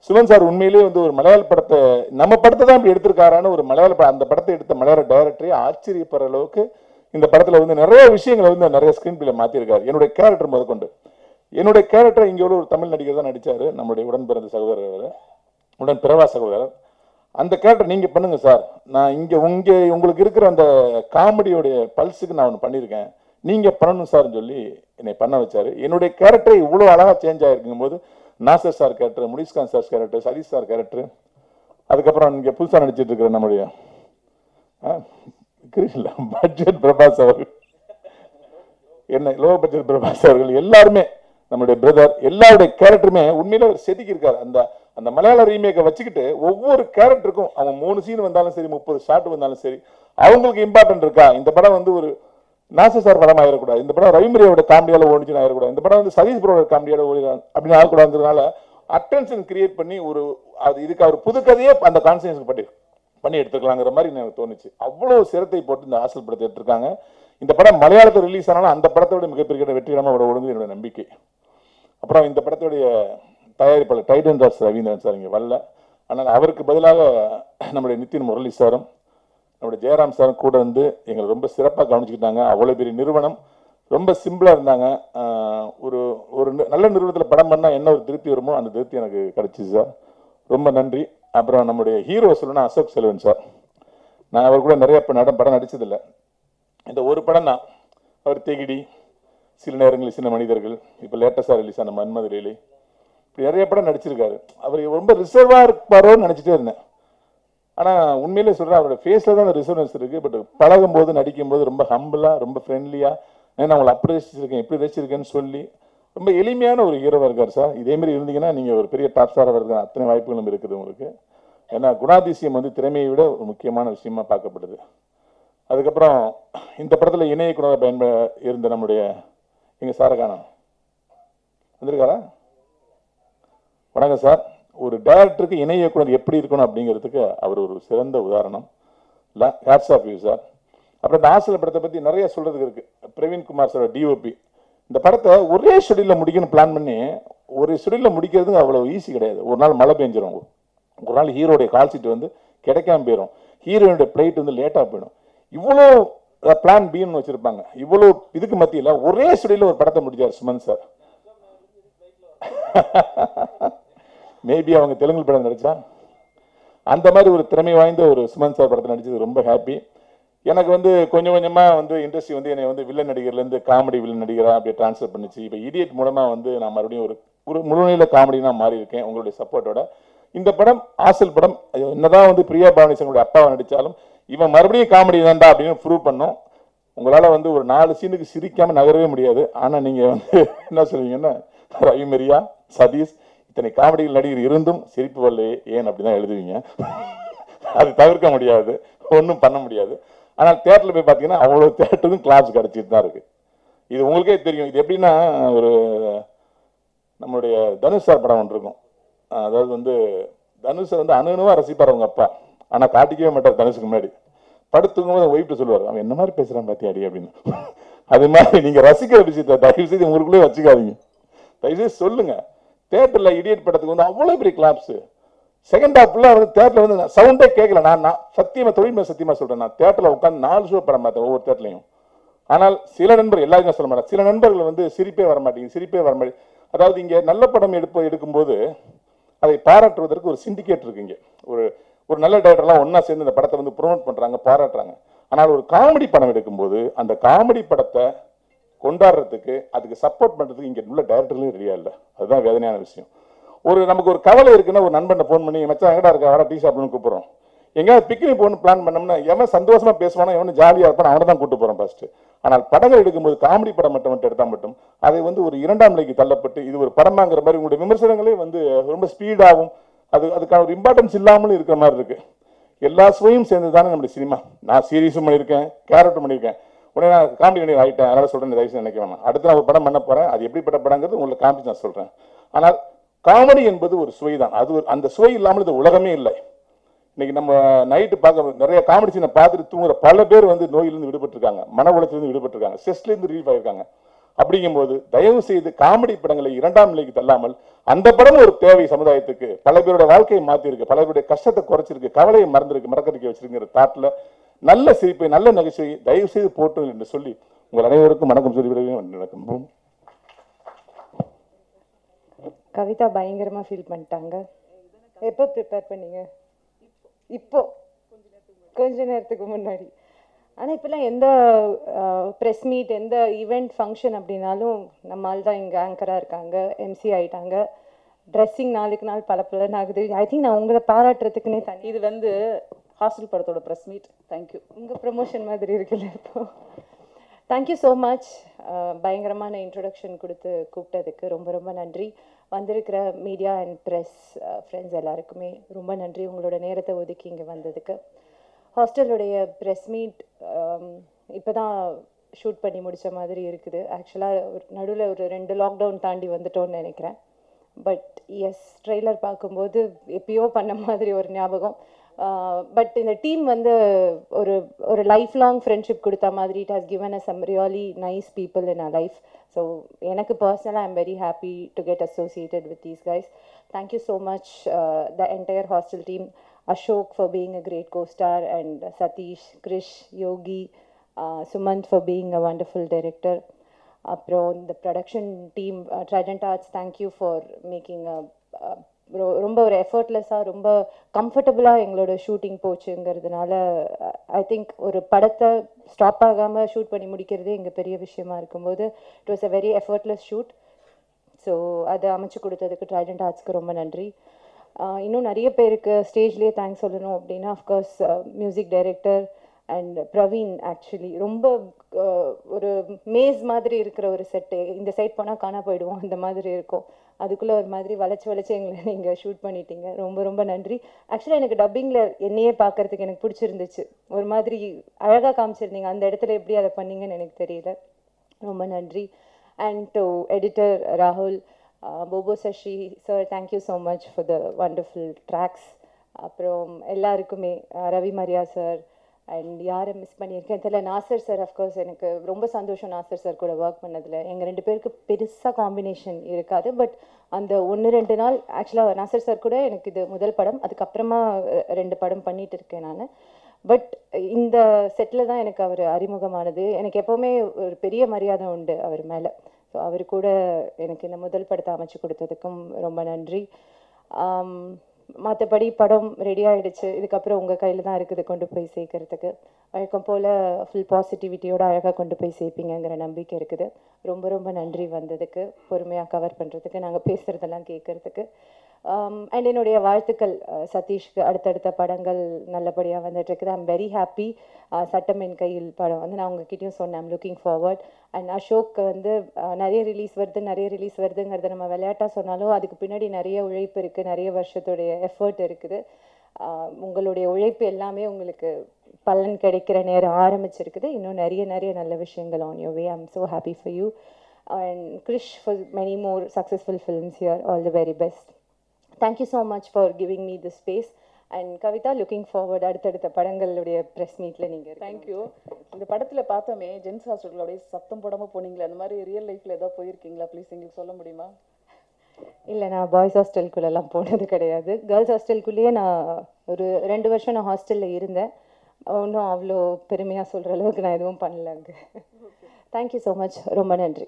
சுமன் சார். உண்மையிலேயே வந்து ஒரு மலையாள படத்தை, நம்ம படத்தை தான் இப்படி எடுத்திருக்காரான்னு ஒரு மலையாள அந்த படத்தை எடுத்த மலையாள டைரக்டரே ஆச்சரியப்படுற அளவுக்கு இந்த படத்தில் வந்து நிறைய விஷயங்களை வந்து நிறைய ஸ்கிரீன் பிளே மாற்றிருக்காரு. என்னுடைய கேரக்டர் முதற்கொண்டு, என்னுடைய கேரக்டர் இங்கே ஒரு தமிழ் நடிகர் தான் நடித்தார், நம்முடைய உடன் பிறந்த சகோதரர், உடன் பிறவா சகோதரர். அந்த கேரக்டர் நீங்கள் பண்ணுங்க சார், நான் இங்கே உங்களுக்கு இருக்கிற அந்த காமெடியோடைய பல்ஸுக்கு நான் ஒன்று பண்ணியிருக்கேன், நீங்கள் பண்ணணும் சார்னு சொல்லி என்னை பண்ண வச்சார். என்னுடைய கேரக்டர் இவ்வளோ அழகாக சேஞ்ச் ஆகிருக்கும் போது Nassar sir character, Munishkanth sir character, Sathish sir character, அதுக்கப்புறம் இங்கே புதுசாக நடிச்சிட்டு இருக்கிற நம்முடைய பட்ஜெட் பிரபாஸ் அவர்கள், என்ன லோ பட்ஜெட் பிரபாஸ் அவர்கள், எல்லாருமே நம்முடைய பிரதர், எல்லாருடைய கேரக்டருமே உண்மையில செதுக்கி இருக்காரு. அந்த மலையாள ரீமேக்கை வச்சுக்கிட்டு ஒவ்வொரு கேரக்டருக்கும் அவன் 3 சீன் வந்தாலும் சரி, 30 ஷாட் வந்தாலும் சரி, அவங்களுக்கு இம்பார்ட்டன்ட் இருக்கா. இந்த படம் வந்து ஒரு நாசர் சார் படம் ஆயிடக்கூடாது, இந்த படம் ரவிமரியோட காமெடியால ஓடிச்சுன்னு ஆயிடக்கூடாது, இந்த படம் வந்து சதீஷ் ப்ரோட காமெடியோட ஓடி அப்படின்னு ஆகக்கூடாதுனால அட்டென்ஷன் கிரியேட் பண்ணி ஒரு இதுக்கு அவர் புது கதையே அந்த கான்சன்ஸ் பண்ணி எடுத்துக்கலாங்கிற மாதிரி எனக்கு தோணுச்சு. அவ்வளோ சிரத்தை போட்டு இந்த ஹாஸ்டல் படத்தை எடுத்திருக்காங்க. இந்த படம் மலையாளத்தில் ரிலீஸ் ஆனாலும் அந்த படத்தோட மிகப்பெரிய வெற்றிகரமாக விட ஓடுங்க என்னோட நம்பிக்கை. அப்புறம் இந்த படத்துடைய தயாரிப்பாளர் டைடன் ராஜ் ரவீந்திரன் சார் இங்கே வரல, ஆனால் அவருக்கு பதிலாக நம்முடைய நிதின் முரளி சாரும் நம்முடைய ஜெயராம் சாரும் கூட வந்து எங்களை ரொம்ப சிறப்பாக கவனிச்சுக்கிட்டாங்க. அவ்வளோ பெரிய நிறுவனம், ரொம்ப சிம்பிளாக இருந்தாங்க. ஒரு நல்ல நிறுவனத்தில் படம் பண்ணால் என்ன ஒரு திருப்தி வருமோ அந்த திருப்தி எனக்கு கிடச்சிச்சு சார், ரொம்ப நன்றி. அப்புறம் நம்முடைய ஹீரோ சொல்லணும்னா அசோக் செல்வன் சார். நான் அவர் கூட நிறைய படம் நடித்ததில்லை, இந்த ஒரு படம் தான். அவர் தேகிடி, சில நேரங்களில் சின்ன மனிதர்கள், இப்போ லேட்டஸ்டாக ரிலீஸ் ஆன மன்மத லீலை, இப்படி நிறைய படம் நடிச்சிருக்காரு. அவர் ரொம்ப ரிசர்வாக இருப்பாரோன்னு நினச்சிட்டே இருந்தேன். ஆனால் உண்மையிலே சொல்கிறேன், அவரோட ஃபேஸில் தான் அந்த ரிசர்வ்னஸ் இருக்குது. பட் பழகும்போது நடிக்கும்போது ரொம்ப ஹம்பிளாக, ரொம்ப ஃப்ரெண்ட்லியாக, நான் உங்களை அப்படி ரசிச்சிருக்கேன் இப்படி ரசிச்சிருக்கேன்னு சொல்லி ரொம்ப எளிமையான ஒரு ஹீரோவாக இருக்கார் சார். இதேமாரி இருந்தீங்கன்னா நீங்கள் ஒரு பெரிய டாப் ஸ்டாராக இருக்கிற அத்தனை வாய்ப்புகளும் இருக்குது உங்களுக்கு. ஏன்னா குணாதிசயம் வந்து திறமையை விட ஒரு முக்கியமான விஷயமா பார்க்கப்படுது. அதுக்கப்புறம் இந்த படத்தில் இணை இயக்குனராக இருந்த நம்முடைய எங்கள் சாரை காணோம், வந்திருக்காரா? வணக்கம் சார். ஒரு டைரக்டருக்கு இணை இயக்குனர் எப்படி இருக்கணும் அப்படிங்கிறதுக்கு அவர் ஒரு சிறந்த உதாரணம். Hats off you sir. அப்புறம் இந்த ஆசிரியர் படத்தை பற்றி நிறைய சொல்கிறதுக்கு இருக்குது. பிரவீன்குமார் சார் டிஓபி இந்த படத்தை ஒரே ஷெடியூலில் முடிக்கணும் பிளான் பண்ணி, ஒரு ஷெடியூலில் முடிக்கிறதுக்கு அவ்வளோ ஈஸி கிடையாது. ஒரு நாள் மழை பெஞ்சிரும், ஒரு நாள் ஹீரோடைய கால் சீட் வந்து கிடைக்காம போயிடும், ஹீரோயினுடைய ஃப்ளைட் வந்து லேட்டாக போயிடும். இவ்வளோ பிளான் பின்னு வச்சுருப்பாங்க. இவ்வளோ இதுக்கு மத்தியில் ஒரே ஷெடியூலில் ஒரு படத்தை முடிச்சார் சுமன் சார். மேபி அவங்க தெலுங்கு படம் நடிச்சா அந்த மாதிரி ஒரு திறமை வாய்ந்த ஒரு சுமன் சார் படத்தில் நடிச்சது ரொம்ப ஹாப்பி. எனக்கு வந்து கொஞ்சம் கொஞ்சமாக வந்து இண்டஸ்ட்ரி வந்து என்னை வந்து வில்லன் நடிகர்லேருந்து காமெடி வில்லன் நடிகராக அப்படியே ட்ரான்ஸ்ஃபர் பண்ணிச்சு. இப்போ இடியட் மூலமாக வந்து நான் மறுபடியும் ஒரு முழுநிலை காமெடி நான் மாறி இருக்கேன் உங்களுடைய சப்போர்ட்டோட. இந்த படம் ஆசல் படம் என்னதான் வந்து பிரியா பவானிசனுடைய அப்பாவை நடித்தாலும் இவன் மறுபடியும் காமெடி தான்டா அப்படின்னு ப்ரூவ் பண்ணோம். உங்களால் வந்து ஒரு 4 சீனுக்கு சிரிக்காமல் நகரவே முடியாது. ஆனால் நீங்கள் வந்து என்ன சொல்லுவீங்கன்னா, ரவி மரியா, சதீஷ் இத்தனை காமெடிகள் நடிகர் இருந்தும் சிரிப்பு வரலையே ஏன் அப்படி தான் எழுதுவீங்க. அது தவிர்க்க முடியாது, ஒன்றும் பண்ண முடியாது. ஆனால் தேட்டரில் போய் பார்த்தீங்கன்னா அவ்வளோ தேட்டருக்கும் கிளாப்ஸ் கிடச்சிட்டு தான் இருக்குது. இது உங்களுக்கே தெரியும். இது எப்படின்னா, ஒரு நம்மளுடைய தனுஷ் சார் படம் ஒன்று இருக்கும். அதாவது வந்து தனுஷை வந்து அணுவாக ரசிப்பார் அவங்க அப்பா, ஆனால் காட்டிக்கவே மாட்டார். தனுஷுக்கு முன்னாடி படுத்துக்கும் போது ஒய்ஃப்ட்டு சொல்லுவார், அவன் என்ன மாதிரி பேசுகிறான் பார்த்தியாடி அப்படின்னு. அது மாதிரி நீங்கள் ரசிக்கிற விஷயத்தை தயவுசெய்து உங்களுக்குள்ளே வச்சுக்காதீங்க, தயவுசெய்து சொல்லுங்கள். தேட்டரில் இடியட் படத்துக்கு வந்து அவ்வளோ பெரிய கிளாப்ஸு. செகண்ட் ஹாஃப்லாம் வந்து தேட்டரில் வந்து சவுண்டே கேட்கல. நான் சத்தியமாக தொழில் சத்தியமாக சொல்கிறேன், நான் தேட்டரில் உட்காந்து 4 ஷோ படம் பார்த்தேன் ஒவ்வொரு தேட்டர்லையும். ஆனால் சில நண்பர்கள், எல்லாருக்கும் சொல்ல மாட்டேன், சில நண்பர்கள் வந்து சிரிப்பே வர மாட்டேங்குது. அதாவது இங்கே நல்ல படம் எடுக்கும்போது அதை பாராட்டுவதற்கு ஒரு சிண்டிகேட் இருக்கு. இங்கே ஒரு நல்ல டைரக்டர்லாம் ஒன்றா சேர்ந்து இந்த படத்தை வந்து ப்ரொமோட் பண்ணுறாங்க, பாராட்டுறாங்க. ஆனால் ஒரு காமெடி படம் எடுக்கும்போது அந்த காமெடி படத்தை கொண்டாடுறதுக்கு, அதுக்கு சப்போர்ட் பண்ணுறதுக்கு இங்கே உள்ள டைரக்டர்லையும் ரெடியாக இல்லை. அதுதான் வேதனையான விஷயம். நமக்கு ஒரு கவலை இருக்குன்னா ஒரு நண்பனை ஃபோன் பண்ணி, மச்சான் எங்கடா இருக்கா, வர டீ சாப்பிடணும்னு கூப்பிட்றோம். எங்கேயாவது பிக்னிக் போகணும்னு பிளான் பண்ணோம்னா எவன் சந்தோஷமாக பேசுவானோ, எவன் ஜாலியாக இருப்பானோ அவனை தான் கூப்பிட்டு போகிறோம் ஃபர்ஸ்ட்டு. ஆனால் படங்கள் எடுக்கும்போது காமெடி படம் மட்டும் எடுத்தால் மட்டும் அதை வந்து ஒரு 2ஆம் நிலைக்கு தள்ளப்பட்டு இது ஒரு படமாங்கிற மாதிரி உங்களுடைய விமர்சனங்களே வந்து ரொம்ப ஸ்பீடாகவும் அதுக்கான ஒரு இம்பார்ட்டன்ஸ் இல்லாமலும் இருக்கிற மாதிரி இருக்குது. எல்லா சுவையும் சேர்ந்து தானே நம்முடைய சினிமா. நான் சீரியஸும் பண்ணியிருக்கேன், கேரக்டர் பண்ணியிருக்கேன், உடனே நான் காமெடி பண்ணி ஆகிட்டேன், அதனால் சொல்கிறேன், தயவுசெய்து நினைக்க வேணாம். அடுத்து நான் ஒரு படம் பண்ண போகிறேன், அது எப்படிப்பட்ட படங்கிறது உங்களுக்கு காமெடி நான் சொல்கிறேன். ஆனால் காமெடி என்பது ஒரு சுவை தான். அது அந்த சுவை இல்லாமல் இந்த உலகமே இல்லை. இன்னைக்கு நம்ம நைட்டு பார்க்க நிறைய காமெடி சீனை பார்த்துட்டு தூங்குற பல பேர் வந்து நோயிலிருந்து விடுபட்டிருக்காங்க, மன உளைச்சிலிருந்து விடுபட்டிருக்காங்க, ஸ்ட்ரெஸ்லேருந்து ரிலீஃப் ஆகிருக்காங்க. அப்படிங்கும்போது தயவு செய்து காமெடி படங்களை 2ஆம் நிலைக்கு தள்ளாமல், அந்த படம் ஒரு தேவை சமுதாயத்துக்கு, பல பேரோட வாழ்க்கையை மாற்றிருக்கு, பல பேருடைய கஷ்டத்தை குறைச்சிருக்கு, கவலையை மறக்கடிக்க வச்சிருக்கிற தாட்டில் நல்ல சிரிப்பை, நல்ல நகைச்சுவை தயவு செய்து போட்டு என்று சொல்லி உங்கள் அனைவருக்கும் வணக்கம் சொல்லி விடுவேன். வணக்கம். கவிதா பயங்கரமாக ஃபீல் பண்ணிட்டாங்க. எப்போ ப்ரிப்பேர் பண்ணீங்க? இப்போ கொஞ்ச நேரத்துக்கு முன்னாடி. ஆனால் இப்போல்லாம் எந்த ப்ரெஸ் மீட், எந்த ஈவெண்ட் ஃபங்க்ஷன் அப்படின்னாலும் நம்மால் தான் இங்கே ஆங்கராக இருக்காங்க, எம்சி ஆகிட்டாங்க. ட்ரெஸ்ஸிங் நாளுக்கு நாள் பல ஆகுது. ஐ திங்க் நான் உங்களை பாராட்டுறதுக்குன்னே தனி. இது வந்து ஹாஸ்டல் படத்தோட ப்ரெஸ் மீட். தேங்க்யூ. உங்கள் ப்ரமோஷன் மாதிரி இருக்குல்ல இப்போ. Thank you so much. பயங்கரமான இன்ட்ரொடக்ஷன் கொடுத்து கூப்பிட்டதுக்கு ரொம்ப ரொம்ப நன்றி. வந்திருக்கிற மீடியா அண்ட் ப்ரெஸ் ஃப்ரெண்ட்ஸ் எல்லாருக்குமே ரொம்ப நன்றி, உங்களோட நேரத்தை ஒதுக்கி இங்கே வந்ததுக்கு. ஹாஸ்டலுடைய ப்ரெஸ் மீட் இப்போ தான் ஷூட் பண்ணி முடித்த மாதிரி இருக்குது. ஆக்சுவலாக நடுவில் ஒரு 2 லாக்டவுன் தாண்டி வந்துட்டோன்னு நினைக்கிறேன். பட் எஸ், ட்ரெய்லர் பார்க்கும்போது எப்பயோ பண்ண மாதிரி ஒரு ஞாபகம். பட் இந்த டீம் வந்து ஒரு லைஃப் லாங் ஃப்ரெண்ட்ஷிப் கொடுத்த மாதிரி. It has given us some really nice people in our life. So எனக்கு பர்சனலாக I'm very happy to get associated with these guys. Thank you so much the entire hostel team. Ashok for being a great co-star, and Satish, Krish, Yogi, Sumant for being a wonderful director. Apron the production team, Trident Arts, thank you for making ரொம்ப ஒரு எஃபர்ட்லெஸ்ஸாக ரொம்ப கம்ஃபர்டபுளாக எங்களோட ஷூட்டிங் போச்சுங்கிறதுனால ஐ திங்க் ஒரு படத்தை ஸ்டாப் ஆகாமல் ஷூட் பண்ணி முடிக்கிறதே எங்கள் பெரிய விஷயமா இருக்கும்போது it was a very effortless shoot. So அதை அமைச்சு கொடுத்ததுக்கு ட்ரைடண்ட் ஆர்ட்ஸ்க்கு ரொம்ப நன்றி. இன்னும் நிறைய பேருக்கு ஸ்டேஜ்லேயே தேங்க்ஸ் சொல்லணும் அப்படின்னா, of course music director and Praveen actually ரொம்ப ஒரு மேஸ் மாதிரி இருக்கிற ஒரு செட்டு, இந்த சைட் போனால் காணா போயிடுவோம் அந்த மாதிரி இருக்கும். அதுக்குள்ளே ஒரு மாதிரி வளைச்சு எங்களை நீங்கள் ஷூட் பண்ணிட்டீங்க. ரொம்ப ரொம்ப நன்றி. ஆக்சுவலாக எனக்கு டப்பிங்கில் என்னையே பார்க்குறதுக்கு எனக்கு பிடிச்சிருந்துச்சு. ஒரு மாதிரி அழகாக காமிச்சிருந்தீங்க. அந்த இடத்துல எப்படி அதை பண்ணீங்கன்னு எனக்கு தெரியல. ரொம்ப நன்றி. அண்ட் டு எடிட்டர் ராகுல், Bobo Shashi sir, thank you so much for the wonderful tracks. அப்புறம் எல்லாருக்குமே ரவி மரியா சார் அண்ட் யாரை மிஸ் பண்ணியிருக்கேன் தெரியல. நாசர் சார், அஃப்கோர்ஸ் எனக்கு ரொம்ப சந்தோஷம் நாசர் சார் கூட ஒர்க் பண்ணதில். எங்கள் 2 பேருக்கு பெருசாக காம்பினேஷன் இருக்காது, பட் அந்த 1-2 நாள் ஆக்சுவலாக நாசர் சார் கூட எனக்கு இது முதல் படம். அதுக்கப்புறமா 2 படம் பண்ணிட்டு இருக்கேன் நான். பட் இந்த செட்டில் தான் எனக்கு அவர் அறிமுகமானது. எனக்கு எப்போவுமே ஒரு பெரிய மரியாதை உண்டு அவர் மேலே. ஸோ அவர் கூட எனக்கு இந்த முதல் படத்தை அமைச்சு கொடுத்ததுக்கும் ரொம்ப நன்றி. மற்றபடி படம் ரெடி ஆகிடுச்சு. இதுக்கப்புறம் உங்கள் கையில் தான் இருக்குது கொண்டு போய் சேர்க்கறதுக்கு. வழக்கம் போல் ஃபுல் பாசிட்டிவிட்டியோடு அழகாக கொண்டு போய் சேர்ப்பீங்கிற நம்பிக்கை இருக்குது. ரொம்ப ரொம்ப நன்றி வந்ததுக்கு, பொறுமையாக கவர் பண்ணுறதுக்கு, நாங்கள் பேசுகிறதெல்லாம் கேட்குறதுக்கு. அண்ட் என்னுடைய வாழ்த்துக்கள் சதீஷ்க்கு. அடுத்தடுத்த படங்கள் நல்லபடியாக வந்துட்டுருக்குது. I'm very happy. சட்டம் என் கையில் படம் வந்து நான் உங்ககிட்டயும் சொன்னேன், I'm looking forward. And Ashok வந்து நிறைய ரிலீஸ் வருதுங்கிறத நம்ம விளையாட்டாக சொன்னாலும் அதுக்கு பின்னாடி நிறைய உழைப்பு இருக்குது, நிறைய வருஷத்துடைய எஃபர்ட் இருக்குது. உங்களுடைய உழைப்பு எல்லாமே உங்களுக்கு பலன் கிடைக்கிற நேரம் ஆரம்பிச்சிருக்குது. இன்னும் நிறைய நல்ல விஷயங்கள் on your way. I'm so happy for you and Krish for many more successful films here. All the very best. Thank you so much for giving me this space. And Kavita, looking forward அடுத்தடுத்த படங்களுடைய ப்ரெஸ் மீட்டில் நீங்கள். தேங்க்யூ. இந்த படத்தில் பார்த்தோமே ஜென்ஸ் ஹாஸ்டலுடைய சத்தம் போடாமல் போனீங்களே, அந்த மாதிரி ரியல் லைஃப்பில் ஏதாவது போயிருக்கீங்களா? ப்ளீஸ் எங்களுக்கு சொல்ல முடியுமா? இல்லை, நான் பாய்ஸ் ஹாஸ்டலுக்குள்ளெல்லாம் போனது கிடையாது. கேர்ள்ஸ் ஹாஸ்டலுக்குள்ளேயே நான் ஒரு 2 வருஷம் நான் ஹாஸ்டலில் இருந்தேன். ஒன்றும் அவ்வளோ பெருமையாக சொல்கிற அளவுக்கு நான் எதுவும் பண்ணலங்க. Thank you so much. ரொம்ப நன்றி.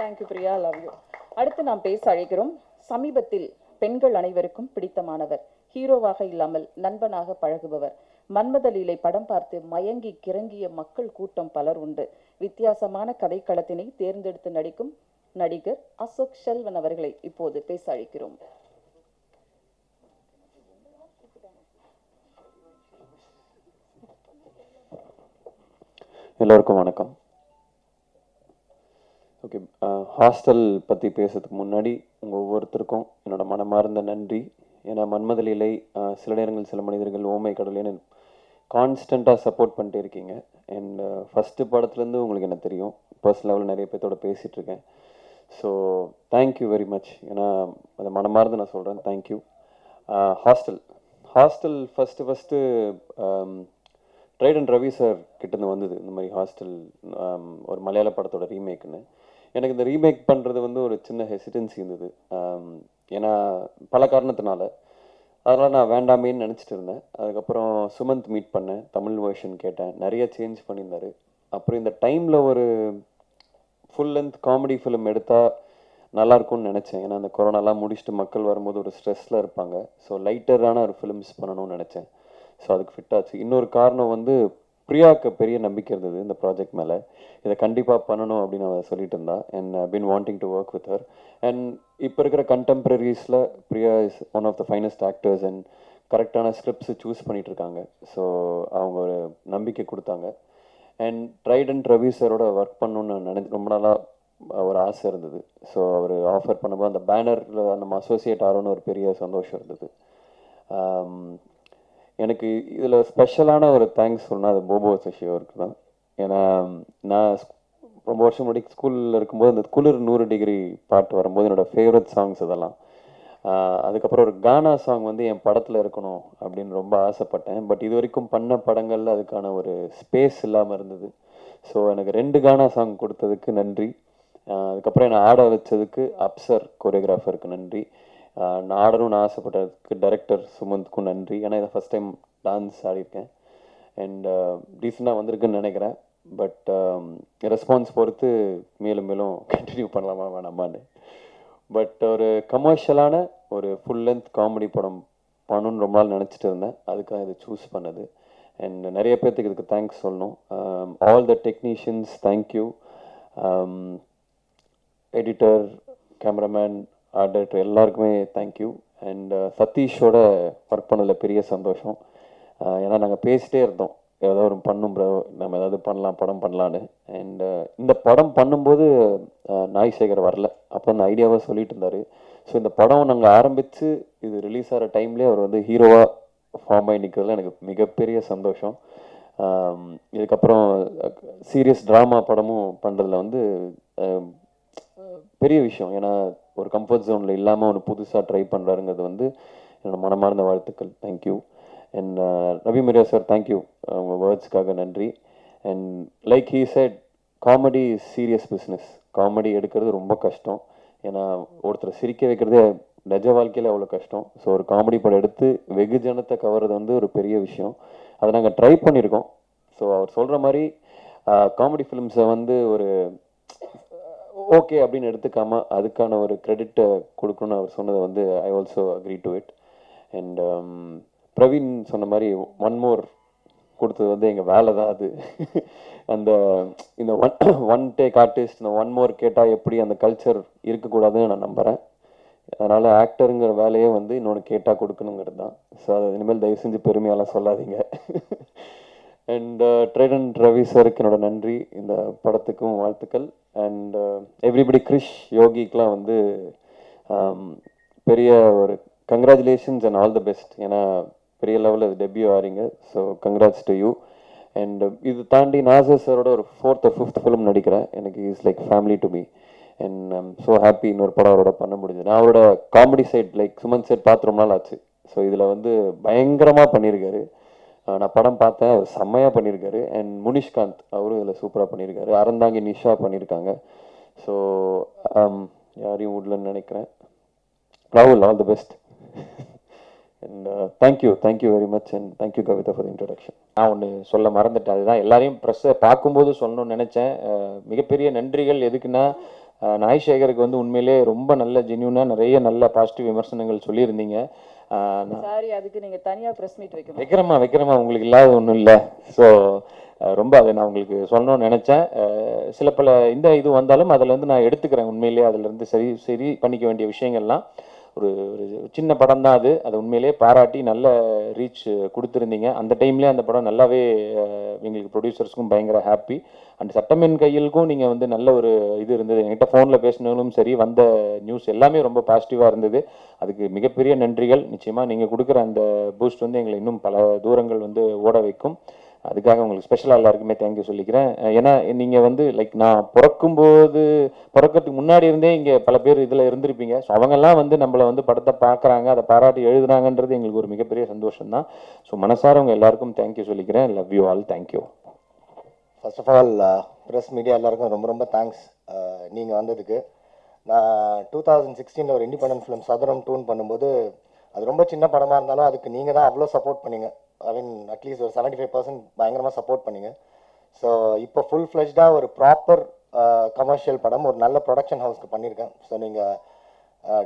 Thank you Priya, love you. அடுத்து நாம் பேச அழைக்கிறோம் சமீபத்தில் பெண்கள் அனைவருக்கும் பிடித்தமானவர், ஹீரோவாக இல்லாமல் நண்பனாக பழகுபவர், மன்மத லீலை படம் பார்த்து மயங்கி கிறங்கிய மக்கள் கூட்டம் பலர் உண்டு. வித்தியாசமான கதைக்களத்தினை தேர்ந்தெடுத்து நடிக்கும் நடிகர் அசோக் செல்வன் அவர்களை இப்போது பேச அழைக்கிறோம். எல்லோருக்கும் வணக்கம். ஓகே, ஹாஸ்டல் பற்றி பேசுறதுக்கு முன்னாடி உங்கள் ஒவ்வொருத்தருக்கும் என்னோட மனமார்ந்த நன்றி. ஏன்னா மன்மத லீலை, சில நேரங்கள் சில மனிதர்கள், ஓமை கடலேன்னு கான்ஸ்டண்ட்டாக சப்போர்ட் பண்ணிட்டே இருக்கீங்க. அண்ட் ஃபஸ்ட்டு படத்துலேருந்து உங்களுக்கு என்ன தெரியும், பர்சனல் லெவலில் நிறைய பேர்த்தோட பேசிகிட்ருக்கேன். So thank you very much. ஏன்னா அதை மனமார்ந்து நான் சொல்கிறேன், thank you. Hostel first Trident and Ravi sir கிட்டேருந்து வந்தது இந்த மாதிரி ஹாஸ்டல், ஒரு மலையாள படத்தோட ரீமேக்குன்னு. எனக்கு இந்த ரீமேக் பண்ணுறது வந்து ஒரு சின்ன ஹெசிடன்சி இருந்தது, ஏன்னா பல காரணத்தினால. அதனால் நான் வேண்டாமேன்னு நினச்சிட்டு இருந்தேன். அதுக்கப்புறம் சுமந்த் மீட் பண்ணேன், தமிழ் வெர்ஷன் கேட்டேன், நிறைய சேஞ்ச் பண்ணியிருந்தார். அப்புறம் இந்த டைமில் ஒரு ஃபுல் லென்த் காமெடி ஃபிலிம் எடுத்தால் நல்லாயிருக்கும்னு நினச்சேன். ஏன்னா அந்த கொரோனாலாம் முடிச்சுட்டு மக்கள் வரும்போது ஒரு ஸ்ட்ரெஸ்ஸில் இருப்பாங்க. ஸோ லைட்டரான ஒரு ஃபிலிம்ஸ் பண்ணணும்னு நினச்சேன். ஸோ அதுக்கு ஃபிட் ஆச்சு. இன்னொரு காரணம் வந்து பிரியாவுக்கு பெரிய நம்பிக்கை இருந்தது இந்த ப்ராஜெக்ட் மேலே. இதை கண்டிப்பாக பண்ணணும் அப்படின்னு அவள் சொல்லிட்டு இருந்தா. And been wanting to work with her. And இப்போ இருக்கிற கண்டெம்பரரிஸில் Priya is one of the finest actors and கரெக்டான ஸ்கிரிப்ட்ஸு சூஸ் பண்ணிகிட்டு இருக்காங்க. ஸோ அவங்க ஒரு நம்பிக்கை கொடுத்தாங்க. அண்ட் ட்ரைட் அண்ட் ரவி சாரோட ஒர்க் பண்ணணுன்னு நான் ரொம்ப நாளாக ஒரு ஆசை இருந்தது. ஸோ அவர் ஆஃபர் பண்ணும்போது அந்த பேனரில் நம்ம அசோசியேட் ஆகிறோன்னு ஒரு பெரிய சந்தோஷம் இருந்தது. எனக்கு இதில் ஸ்பெஷலான ஒரு தேங்க்ஸ் சொன்னால் அது போபோ சஷி அவருக்கு தான். ஏன்னா நான் ரொம்ப வருஷம் முன்னாடி ஸ்கூலில் இருக்கும்போது அந்த குளிர் 100 டிகிரி பாட்டு வரும்போது என்னோடய ஃபேவரட் சாங்ஸ் அதெல்லாம். அதுக்கப்புறம் ஒரு கானா சாங் வந்து என் படத்தில் இருக்கணும் அப்படின்னு ரொம்ப ஆசைப்பட்டேன். பட் இது வரைக்கும் பண்ண படங்களில் அதுக்கான ஒரு ஸ்பேஸ் இல்லாமல் இருந்தது. ஸோ எனக்கு 2 கானா சாங் கொடுத்ததுக்கு நன்றி. அதுக்கப்புறம் என்னை ஆட வச்சதுக்கு அப்சர் கோரியோகிராஃபருக்கு நன்றி. நான் ஆடணும்னு ஆசைப்பட்டதுக்கு டைரக்டர் சுமந்த்க்கும் நன்றி. ஏன்னா இதை ஃபஸ்ட் டைம் டான்ஸ் ஆடியிருக்கேன். அண்ட் டீசெண்டாக வந்திருக்குன்னு நினைக்கிறேன். பட் ரெஸ்பான்ஸ் பொறுத்து மேலும் கண்டினியூ பண்ணலாமா வேணாமான்னு. பட் ஒரு கமர்ஷியலான ஒரு ஃபுல் லென்த் காமெடி படம் பண்ணணுன்னு ரொம்ப நாள் நினச்சிட்டு இருந்தேன். அதுக்காக இதை சூஸ் பண்ணது. அண்ட் நிறைய பேர்த்துக்கு இதுக்கு தேங்க்ஸ் சொல்லணும். All the technicians thank you. Editor, cameraman, art director எல்லாருக்குமே தேங்க்யூ. அண்ட் சதீஷோட ஒர்க் பண்ணதில் பெரிய சந்தோஷம். ஏன்னா நாங்கள் பேசிட்டே இருந்தோம், ஏதோ ஒரு பண்ணும் ப்ரோ, நம்ம ஏதாவது பண்ணலாம், படம் பண்ணலான்னு. அண்ட் இந்த படம் பண்ணும்போது நாய் சேகர் வரல, அப்போ அந்த ஐடியாவை சொல்லிட்டு இருந்தார். ஸோ இந்த படம் நாங்கள் ஆரம்பித்து இது ரிலீஸ் ஆகிற டைம்லேயே அவர் வந்து ஹீரோவாக ஃபார்ம் ஆகி நிற்கிறதுல எனக்கு மிகப்பெரிய சந்தோஷம். இதுக்கப்புறம் சீரியஸ் ட்ராமா படமும் பண்ணுறதுல வந்து பெரிய விஷயம். ஏன்னா ஒரு கம்ஃபர்ட் ஜோனில் இல்லாமல் ஒன்று புதுசாக ட்ரை பண்ணுறாருங்கிறது வந்து என்னோட மனமார்ந்த வாழ்த்துக்கள். Thank you. And Ravi Maria sir, thank you, உங்கள் வேர்ட்ஸ்க்காக நன்றி. And like he said, comedy serious business. Comedy எடுக்கிறது ரொம்ப கஷ்டம். ஏன்னா ஒருத்தர் சிரிக்க வைக்கிறதே நிஜ வாழ்க்கையில் அவ்வளோ கஷ்டம். ஸோ ஒரு காமெடி படம் எடுத்து வெகுஜனத்தை கவர்றது வந்து ஒரு பெரிய விஷயம். அதை நாங்கள் ட்ரை பண்ணியிருக்கோம். ஸோ அவர் சொல்கிற மாதிரி காமெடி ஃபிலிம்ஸை வந்து ஒரு ஓகே அப்படின்னு எடுத்துக்காமல் அதுக்கான ஒரு கிரெடிட்டை கொடுக்கணும்னு அவர் சொன்னதை வந்து I also agree to it. And Praveen சொன்ன மாதிரி ஒன் மோர் கொடுத்தது வந்து எங்கள் வேலை தான் அது. அந்த இந்த ஒன் டேக் ஆர்டிஸ்ட், இந்த ஒன் மோர் கேட்டால் எப்படி அந்த கல்ச்சர் இருக்கக்கூடாதுன்னு நான் நம்புகிறேன். அதனால் ஆக்டருங்கிற வேலையே வந்து இன்னொன்று கேட்டால் கொடுக்கணுங்கிறது தான். ஸோ அதை இனிமேல் தயவு செஞ்சு பெருமையாலாம் சொல்லாதீங்க. அண்ட் ட்ரைடன் ரவி சாருக்கு என்னோட நன்றி, இந்த படத்துக்கும் வாழ்த்துக்கள். அண்ட் எவ்ரிபடி, கிரிஷ், யோகிக்கெலாம் வந்து பெரிய ஒரு congratulations and all the best. ஏன்னா பெரிய லெவலில் அது டெபியூ ஆகிறீங்க. So congrats to you. And இது தாண்டி நாசர் சாரோட ஒரு 4th or 5th ஃபிலிம் நடிக்கிறேன். எனக்கு is like family to me. And I'm so happy இன்னொரு படம் அவரோட பண்ண முடிஞ்சது. நான் அவரோட comedy side like Suman side பார்த்து ரொம்ப நாள் ஆச்சு. ஸோ இதில் வந்து பயங்கரமாக பண்ணியிருக்காரு. நான் படம் பார்த்தேன், அவர் செம்மையாக பண்ணியிருக்காரு. அண்ட் முனிஷ்காந்த் அவரும் இதில் சூப்பராக பண்ணியிருக்காரு. அறந்தாங்கி நிஷா பண்ணியிருக்காங்க. ஸோ யாரையும் விடலன்னு நினைக்கிறேன். ராகுல், all the best. And thank you very much. And thank you Kavitha for introduction. நான் ஒன்று சொல்ல மறந்துட்டேன். அதுதான் எல்லாரையும் ப்ரெஸ்ஸை பார்க்கும்போது சொல்லணும்னு நினச்சேன். மிகப்பெரிய நன்றிகள். எதுக்குன்னா நாய் சேகருக்கு வந்து உண்மையிலே ரொம்ப நல்ல ஜென்யூனாக நிறைய நல்ல பாசிட்டிவ் விமர்சனங்கள் சொல்லியிருந்தீங்க. சாரி, அதுக்கு நீங்கள் தனியாக ப்ரெஸ் மீட் வைக்கணும். வைக்கிறமா உங்களுக்கு இல்லாத ஒன்றும் இல்லை. ஸோ ரொம்ப அதை நான் உங்களுக்கு சொல்லணும்னு நினச்சேன். சில பல இது வந்தாலும் அதில் வந்து நான் எடுத்துக்கிறேன். உண்மையிலே அதிலேருந்து சரி பண்ணிக்க வேண்டிய விஷயங்கள்லாம் ஒரு சின்ன படம் தான் அது. அதை உண்மையிலே பாராட்டி நல்ல ரீச் கொடுத்துருந்தீங்க. அந்த டைம்லேயே அந்த படம் நல்லாவே எங்களுக்கு ப்ரொடியூசர்ஸ்க்கும் பயங்கர ஹாப்பி. அண்ட் சட்டமின் கையிலுக்கும் நீங்கள் வந்து நல்ல ஒரு இது இருந்தது. என்கிட்ட ஃபோனில் பேசினாலும் சரி, வந்த நியூஸ் எல்லாமே ரொம்ப பாசிட்டிவாக இருந்தது. அதுக்கு மிகப்பெரிய நன்றிகள். நிச்சயமாக நீங்கள் கொடுக்குற அந்த பூஸ்ட் வந்து எங்களை இன்னும் பல தூரங்கள் வந்து ஓட வைக்கும். அதுக்காக உங்களுக்கு ஸ்பெஷலாக எல்லாருக்குமே தேங்க்யூ சொல்லிக்கிறேன். ஏன்னா நீங்கள் வந்து லைக் நான் பிறக்கிறதுக்கு முன்னாடி இருந்தே இங்கே பல பேர் இதில் இருந்திருப்பீங்க. ஸோ அவங்கெல்லாம் வந்து நம்மளை வந்து படத்தை பார்க்குறாங்க, அதை பாராட்டி எழுதுனாங்கன்றது எங்களுக்கு ஒரு மிகப்பெரிய சந்தோஷம் தான். ஸோ மனசார உங்கள் எல்லாருக்கும் தேங்க்யூ சொல்லிக்கிறேன். Love you all. Thank you. First of all press media எல்லாருக்கும் ரொம்ப ரொம்ப தேங்க்ஸ் நீங்கள் வந்ததுக்கு. நான் 2016 ஒரு இண்டிபெண்டன்ட் ஃபிலிம் சதுரம் 2 பண்ணும்போது அது ரொம்ப சின்ன படமாக இருந்தாலும் அதுக்கு நீங்கள் தான் அவ்வளோ சப்போர்ட் பண்ணீங்க. ஐ மீன் அட்லீஸ்ட் ஒரு 75% பயங்கரமாக சப்போர்ட் பண்ணீங்க. ஸோ இப்போ ஃபுல் ஃப்ளெஜ்டாக ஒரு ப்ராப்பர் கமர்ஷியல் படம் ஒரு நல்ல ப்ரொடக்ஷன் ஹவுஸ்க்கு பண்ணியிருக்கேன். ஸோ நீங்கள்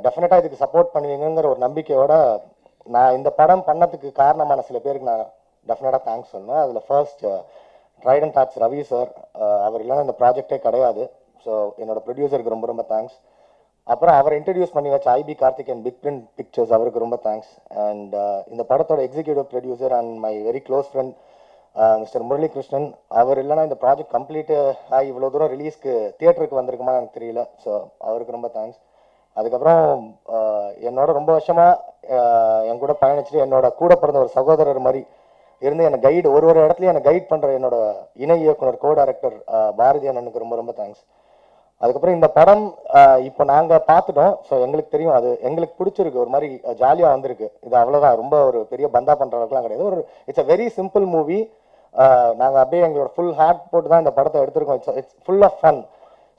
டெஃபினட்டாக இதுக்கு சப்போர்ட் பண்ணுவீங்கிற ஒரு நம்பிக்கையோட நான் இந்த படம் பண்ணதுக்கு காரணமான சில பேருக்கு நான் டெஃபினட்டாக தேங்க்ஸ் சொன்னேன். அதில் first Trident Arts Ravi sir. அவர் இல்லைன்னா இந்த ப்ராஜெக்டே கிடையாது. ஸோ என்னோட ப்ரொடியூசருக்கு ரொம்ப ரொம்ப தேங்க்ஸ். அப்புறம் அவரை இன்ட்ரடியூஸ் பண்ணி வச்ச IP Karthik and Big Print Pictures, அவருக்கு ரொம்ப தேங்க்ஸ். அண்ட் இந்த படத்தோட executive producer and my very close friend mister Murali Krishnan. அவர் இல்லைன்னா இந்த ப்ராஜெக்ட் கம்ப்ளீட் ஆகி இவ்வளோ தூரம் ரிலீஸ்க்கு தியேட்டருக்கு வந்திருக்குமா எனக்கு தெரியல. ஸோ அவருக்கு ரொம்ப தேங்க்ஸ். அதுக்கப்புறம் என்னோட ரொம்ப வருஷமாக என் கூட பயணிச்சுட்டு என்னோட கூட பிறந்த ஒரு சகோதரர் மாதிரி இருந்து என்னை கைடு ஒரு இடத்துலையும் என்னை கைட் பண்ணுற என்னோட இணை இயக்குனர் கோ டைரக்டர் பாரதி அண்ணனுக்கு ரொம்ப ரொம்ப தேங்க்ஸ். அதுக்கப்புறம் இந்த படம் இப்போ நாங்கள் பார்த்துட்டோம். ஸோ எங்களுக்கு தெரியும், அது எங்களுக்கு பிடிச்சிருக்கு, ஒரு மாதிரி ஜாலியாக வந்திருக்கு. இது அவ்வளோதான், ரொம்ப ஒரு பெரிய பந்தா பண்ணுற அளவுக்குலாம் கிடையாது. ஒரு it's a very simple movie. நாங்கள் அப்படியே எங்களோட ஃபுல் ஹார்ட் போட்டு தான் இந்த படத்தை எடுத்திருக்கோம். It's full of fun.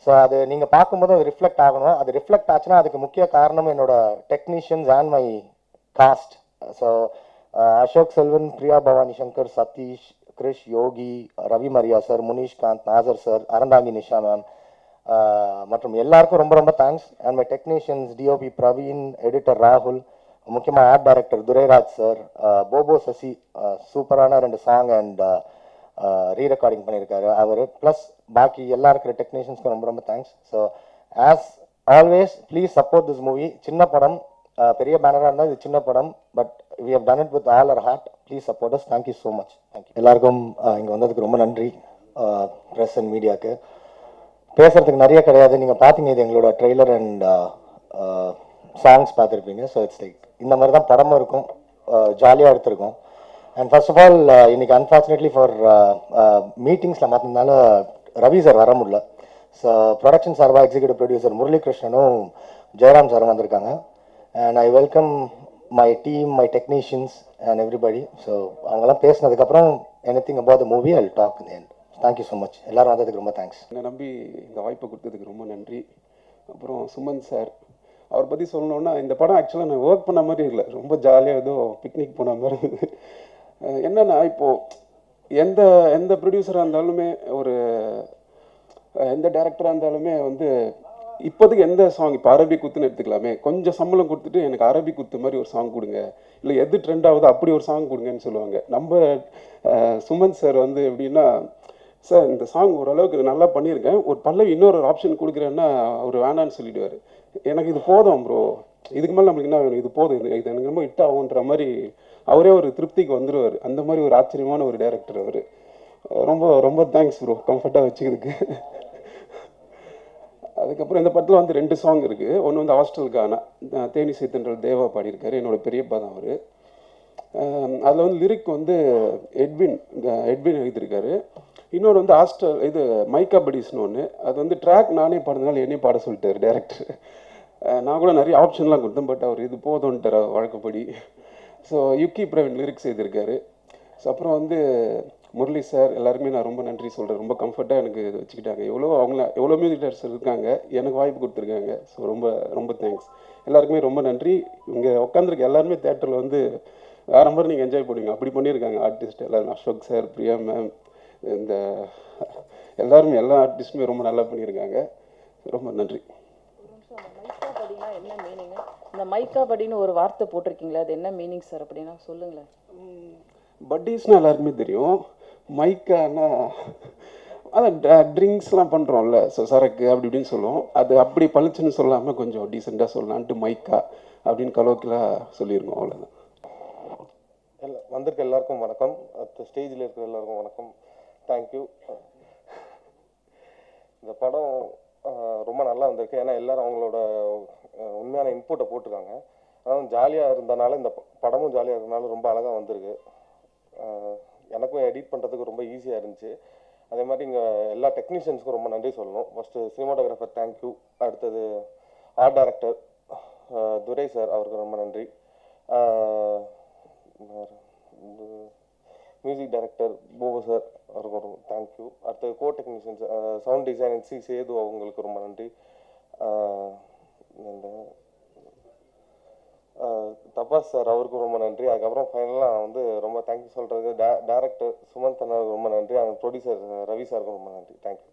So அது நீங்கள் பார்க்கும்போது அது ரிஃப்ளெக்ட் ஆகணும். அது ரிஃப்ளெக்ட் ஆச்சுன்னா அதுக்கு முக்கிய காரணம் என்னோட technicians and my cast. So Ashok Selvan, Priya Bhavani Shankar, Sathish, Krish, Yogi, Ravi Maria sir, Munishkanth, Nassar sir, Aranthangi Nisha ma'am மற்றும் எல்லாருக்கும் ரொம்ப ரொம்ப thanks. And my technicians DOP Praveen, editor ராகுல், முக்கியமாக art director Durairaj sir, Bobo Sasi சூப்பரான 2 சாங் அண்ட் ரீ ரெக்கார்டிங் பண்ணியிருக்காரு அவர். ப்ளஸ் பாக்கி எல்லா இருக்கிற டெக்னீஷியன்ஸ்க்கும் ரொம்ப ரொம்ப thanks. So as always please support this movie. சின்ன படம், பெரிய பேனராக இருந்தால் இது சின்ன படம், but we have done it with all our heart. Please support us. Thank you so much. Thank you எல்லாருக்கும். இங்கே வந்ததுக்கு ரொம்ப நன்றி. ப்ரெஸ் அண்ட் மீடியாவுக்கு பேசுகிறதுக்கு நிறைய கிடையாது. நீங்கள் பார்த்தீங்க இது எங்களோட ட்ரெய்லர் அண்ட் சாங்ஸ் பார்த்துருப்பீங்க. ஸோ இட்ஸ் லைக் இந்த மாதிரி தான் படமும் இருக்கும். ஜாலியாக எடுத்திருக்கோம். அண்ட் ஃபர்ஸ்ட் ஆஃப் ஆல் இன்னைக்கு அன்ஃபார்ச்சுனேட்லி ஃபார் மீட்டிங்ஸில் மாற்றினால ரவி சார் வர முடியல. ஸோ ப்ரொடக்ஷன் சார்பாக எக்ஸிக்யூட்டிவ் ப்ரொடியூசர் முரளிகிருஷ்ணனும் ஜெயராம் சாரும் வந்திருக்காங்க. And I welcome my team, my technicians and everybody. So அவங்கெல்லாம் பேசினதுக்கப்புறம் anything about the movie I talk in the end. Thank you so much. எல்லாரும் வந்ததுக்கு ரொம்ப தேங்க்ஸ். என்னை நம்பி இந்த வாய்ப்பை கொடுத்ததுக்கு ரொம்ப நன்றி. அப்புறம் சுமன் சார், அவரை பற்றி சொல்லணுன்னா இந்த படம் ஆக்சுவலாக நான் ஒர்க் பண்ண மாதிரி இல்லை, ரொம்ப ஜாலியாக ஏதோ பிக்னிக் போன மாதிரி இருந்தது. என்னென்னா இப்போது எந்த எந்த ப்ரொடியூசராக இருந்தாலுமே ஒரு எந்த டேரக்டராக இருந்தாலுமே வந்து இப்போதைக்கு எந்த சாங் இப்போ அரபி குத்துன்னு எடுத்துக்கலாமே, கொஞ்சம் சம்பளம் கொடுத்துட்டு எனக்கு அரபி குத்து மாதிரி ஒரு சாங் கொடுங்க, இல்லை எது ட்ரெண்ட் ஆகுதோ அப்படி ஒரு சாங் கொடுங்கன்னு சொல்லுவாங்க. நம்ம சுமன் சார் வந்து எப்படின்னா, சார் இந்த சாங் ஓரளவுக்கு நல்லா பண்ணியிருக்கேன், ஒரு பல்லவி இன்னொரு ஆப்ஷன் கொடுக்குறேன்னா அவர் வேணான்னு சொல்லிடுவார். எனக்கு இது போதும் ப்ரோ, இதுக்கு மேலே நம்மளுக்கு என்ன வேணும், இது போதும், இது எனக்கு ரொம்ப ஹிட் ஆகுன்ற மாதிரி அவரே ஒரு திருப்திக்கு வந்துடுவார். அந்த மாதிரி ஒரு ஆச்சரியமான ஒரு டைரக்டர் அவர். ரொம்ப ரொம்ப தேங்க்ஸ் ப்ரோ, கம்ஃபர்ட்டாக வச்சுக்கிறதுக்கு. அதுக்கப்புறம் இந்த படத்தில் வந்து 2 சாங் இருக்குது. ஒன்று வந்து ஹாஸ்டலுக்கான தேனி சைத்தன்றல் தேவா பாடியிருக்காரு, என்னோட பெரியப்பா தான் அவர். அதில் வந்து லிரிக் வந்து எட்வின் எழுதியிருக்காரு. இன்னொரு வந்து ஹாஸ்டல் இது மைக்கா படிஸ்னு ஒன்று, அது வந்து ட்ராக் நானே பாடுறதுனால என்னையும் பாட சொல்லிட்டார் டேரக்டர். நான் கூட நிறைய ஆப்ஷன்லாம் கொடுத்தேன், பட் அவர் இது போதும்ன்ட்டார் வழக்கப்படி. ஸோ யுக்கி பிரவீன் லிரிக்ஸ் எழுதியிருக்காரு. ஸோ அப்புறம் வந்து முரளி சார், எல்லாருமே நான் ரொம்ப நன்றி சொல்கிறேன். ரொம்ப கம்ஃபர்ட்டாக எனக்கு இது வச்சுக்கிட்டாங்க. எவ்வளோ மியூசிக் டைரக்டர்ஸ் இருக்காங்க, எனக்கு வாய்ப்பு கொடுத்துருக்காங்க. ஸோ ரொம்ப ரொம்ப தேங்க்ஸ் எல்லாருக்குமே, ரொம்ப நன்றி. இங்கே உட்காந்துருக்க எல்லாருமே தேட்டரில் வந்து வேறு மாதிரி நீங்கள் என்ஜாய் பண்ணுவீங்க, அப்படி பண்ணியிருக்காங்க ஆர்டிஸ்ட் எல்லாரும். அசோக் சார், பிரியா மேம், இந்த எல்லாருமே எல்லா ஆர்டிஸ்ட்டுமே ரொம்ப நல்லா பண்ணியிருக்காங்க. ரொம்ப நன்றி. மைக்கா படினா என்ன மீனிங்? இந்த மைக்கா படின்னு ஒரு வார்த்தை போட்டிருக்கீங்களா, அது என்ன மீனிங் சார் அப்படின்னா சொல்லுங்களேன். பட்டீஸ்னால் எல்லாருக்குமே தெரியும். மைக்கானா அதான் ட்ரிங்க்ஸ்லாம் பண்ணுறோம்ல, ஸோ சரக்கு அப்படி இப்படின்னு சொல்லுவோம். அது அப்படி பளிச்சுன்னு சொல்லாமல் கொஞ்சம் டீசெண்டாக சொல்லலான்ட்டு மைக்கா அப்படின்னு கலோக்கிலாக சொல்லியிருக்கோம், அவ்வளோதான். வந்திருக்க எல்லாருக்கும் வணக்கம். அடுத்த ஸ்டேஜில் இருக்கிற எல்லாருக்கும் வணக்கம். தேங்க்யூ. இந்த படம் ரொம்ப நல்லா வந்திருக்கு. ஏன்னா எல்லோரும் அவங்களோட உண்மையான இன்புட்டை போட்டிருக்காங்க. அதாவது ஜாலியாக இருந்தனால இந்த படமும் ஜாலியாக இருந்தனால ரொம்ப அழகாக வந்திருக்கு. எனக்கும் எடிட் பண்ணுறதுக்கு ரொம்ப ஈஸியாக இருந்துச்சு. அதே மாதிரி இங்கே எல்லா டெக்னீஷியன்ஸுக்கும் ரொம்ப நன்றி சொல்லணும். First cinematographer thank you. அடுத்தது ஆர்ட் டைரக்டர் துரை சார், அவருக்கு ரொம்ப நன்றி. மியூசிக் டைரக்டர் போபு சார், அவருக்கு ஒரு தேங்க்யூ. அடுத்தது co technicians sound design C Sethu, அவங்களுக்கு ரொம்ப நன்றி. இந்த தபாஸ் சார், அவருக்கும் ரொம்ப நன்றி. அதுக்கப்புறம் ஃபைனலாக வந்து ரொம்ப தேங்க்யூ சொல்கிறது டேரக்டர் சுமந்த் அண்ணாவுக்கு ரொம்ப நன்றி. அந்த ப்ரொடியூசர் ரவி சாருக்கும் ரொம்ப நன்றி. தேங்க்யூ.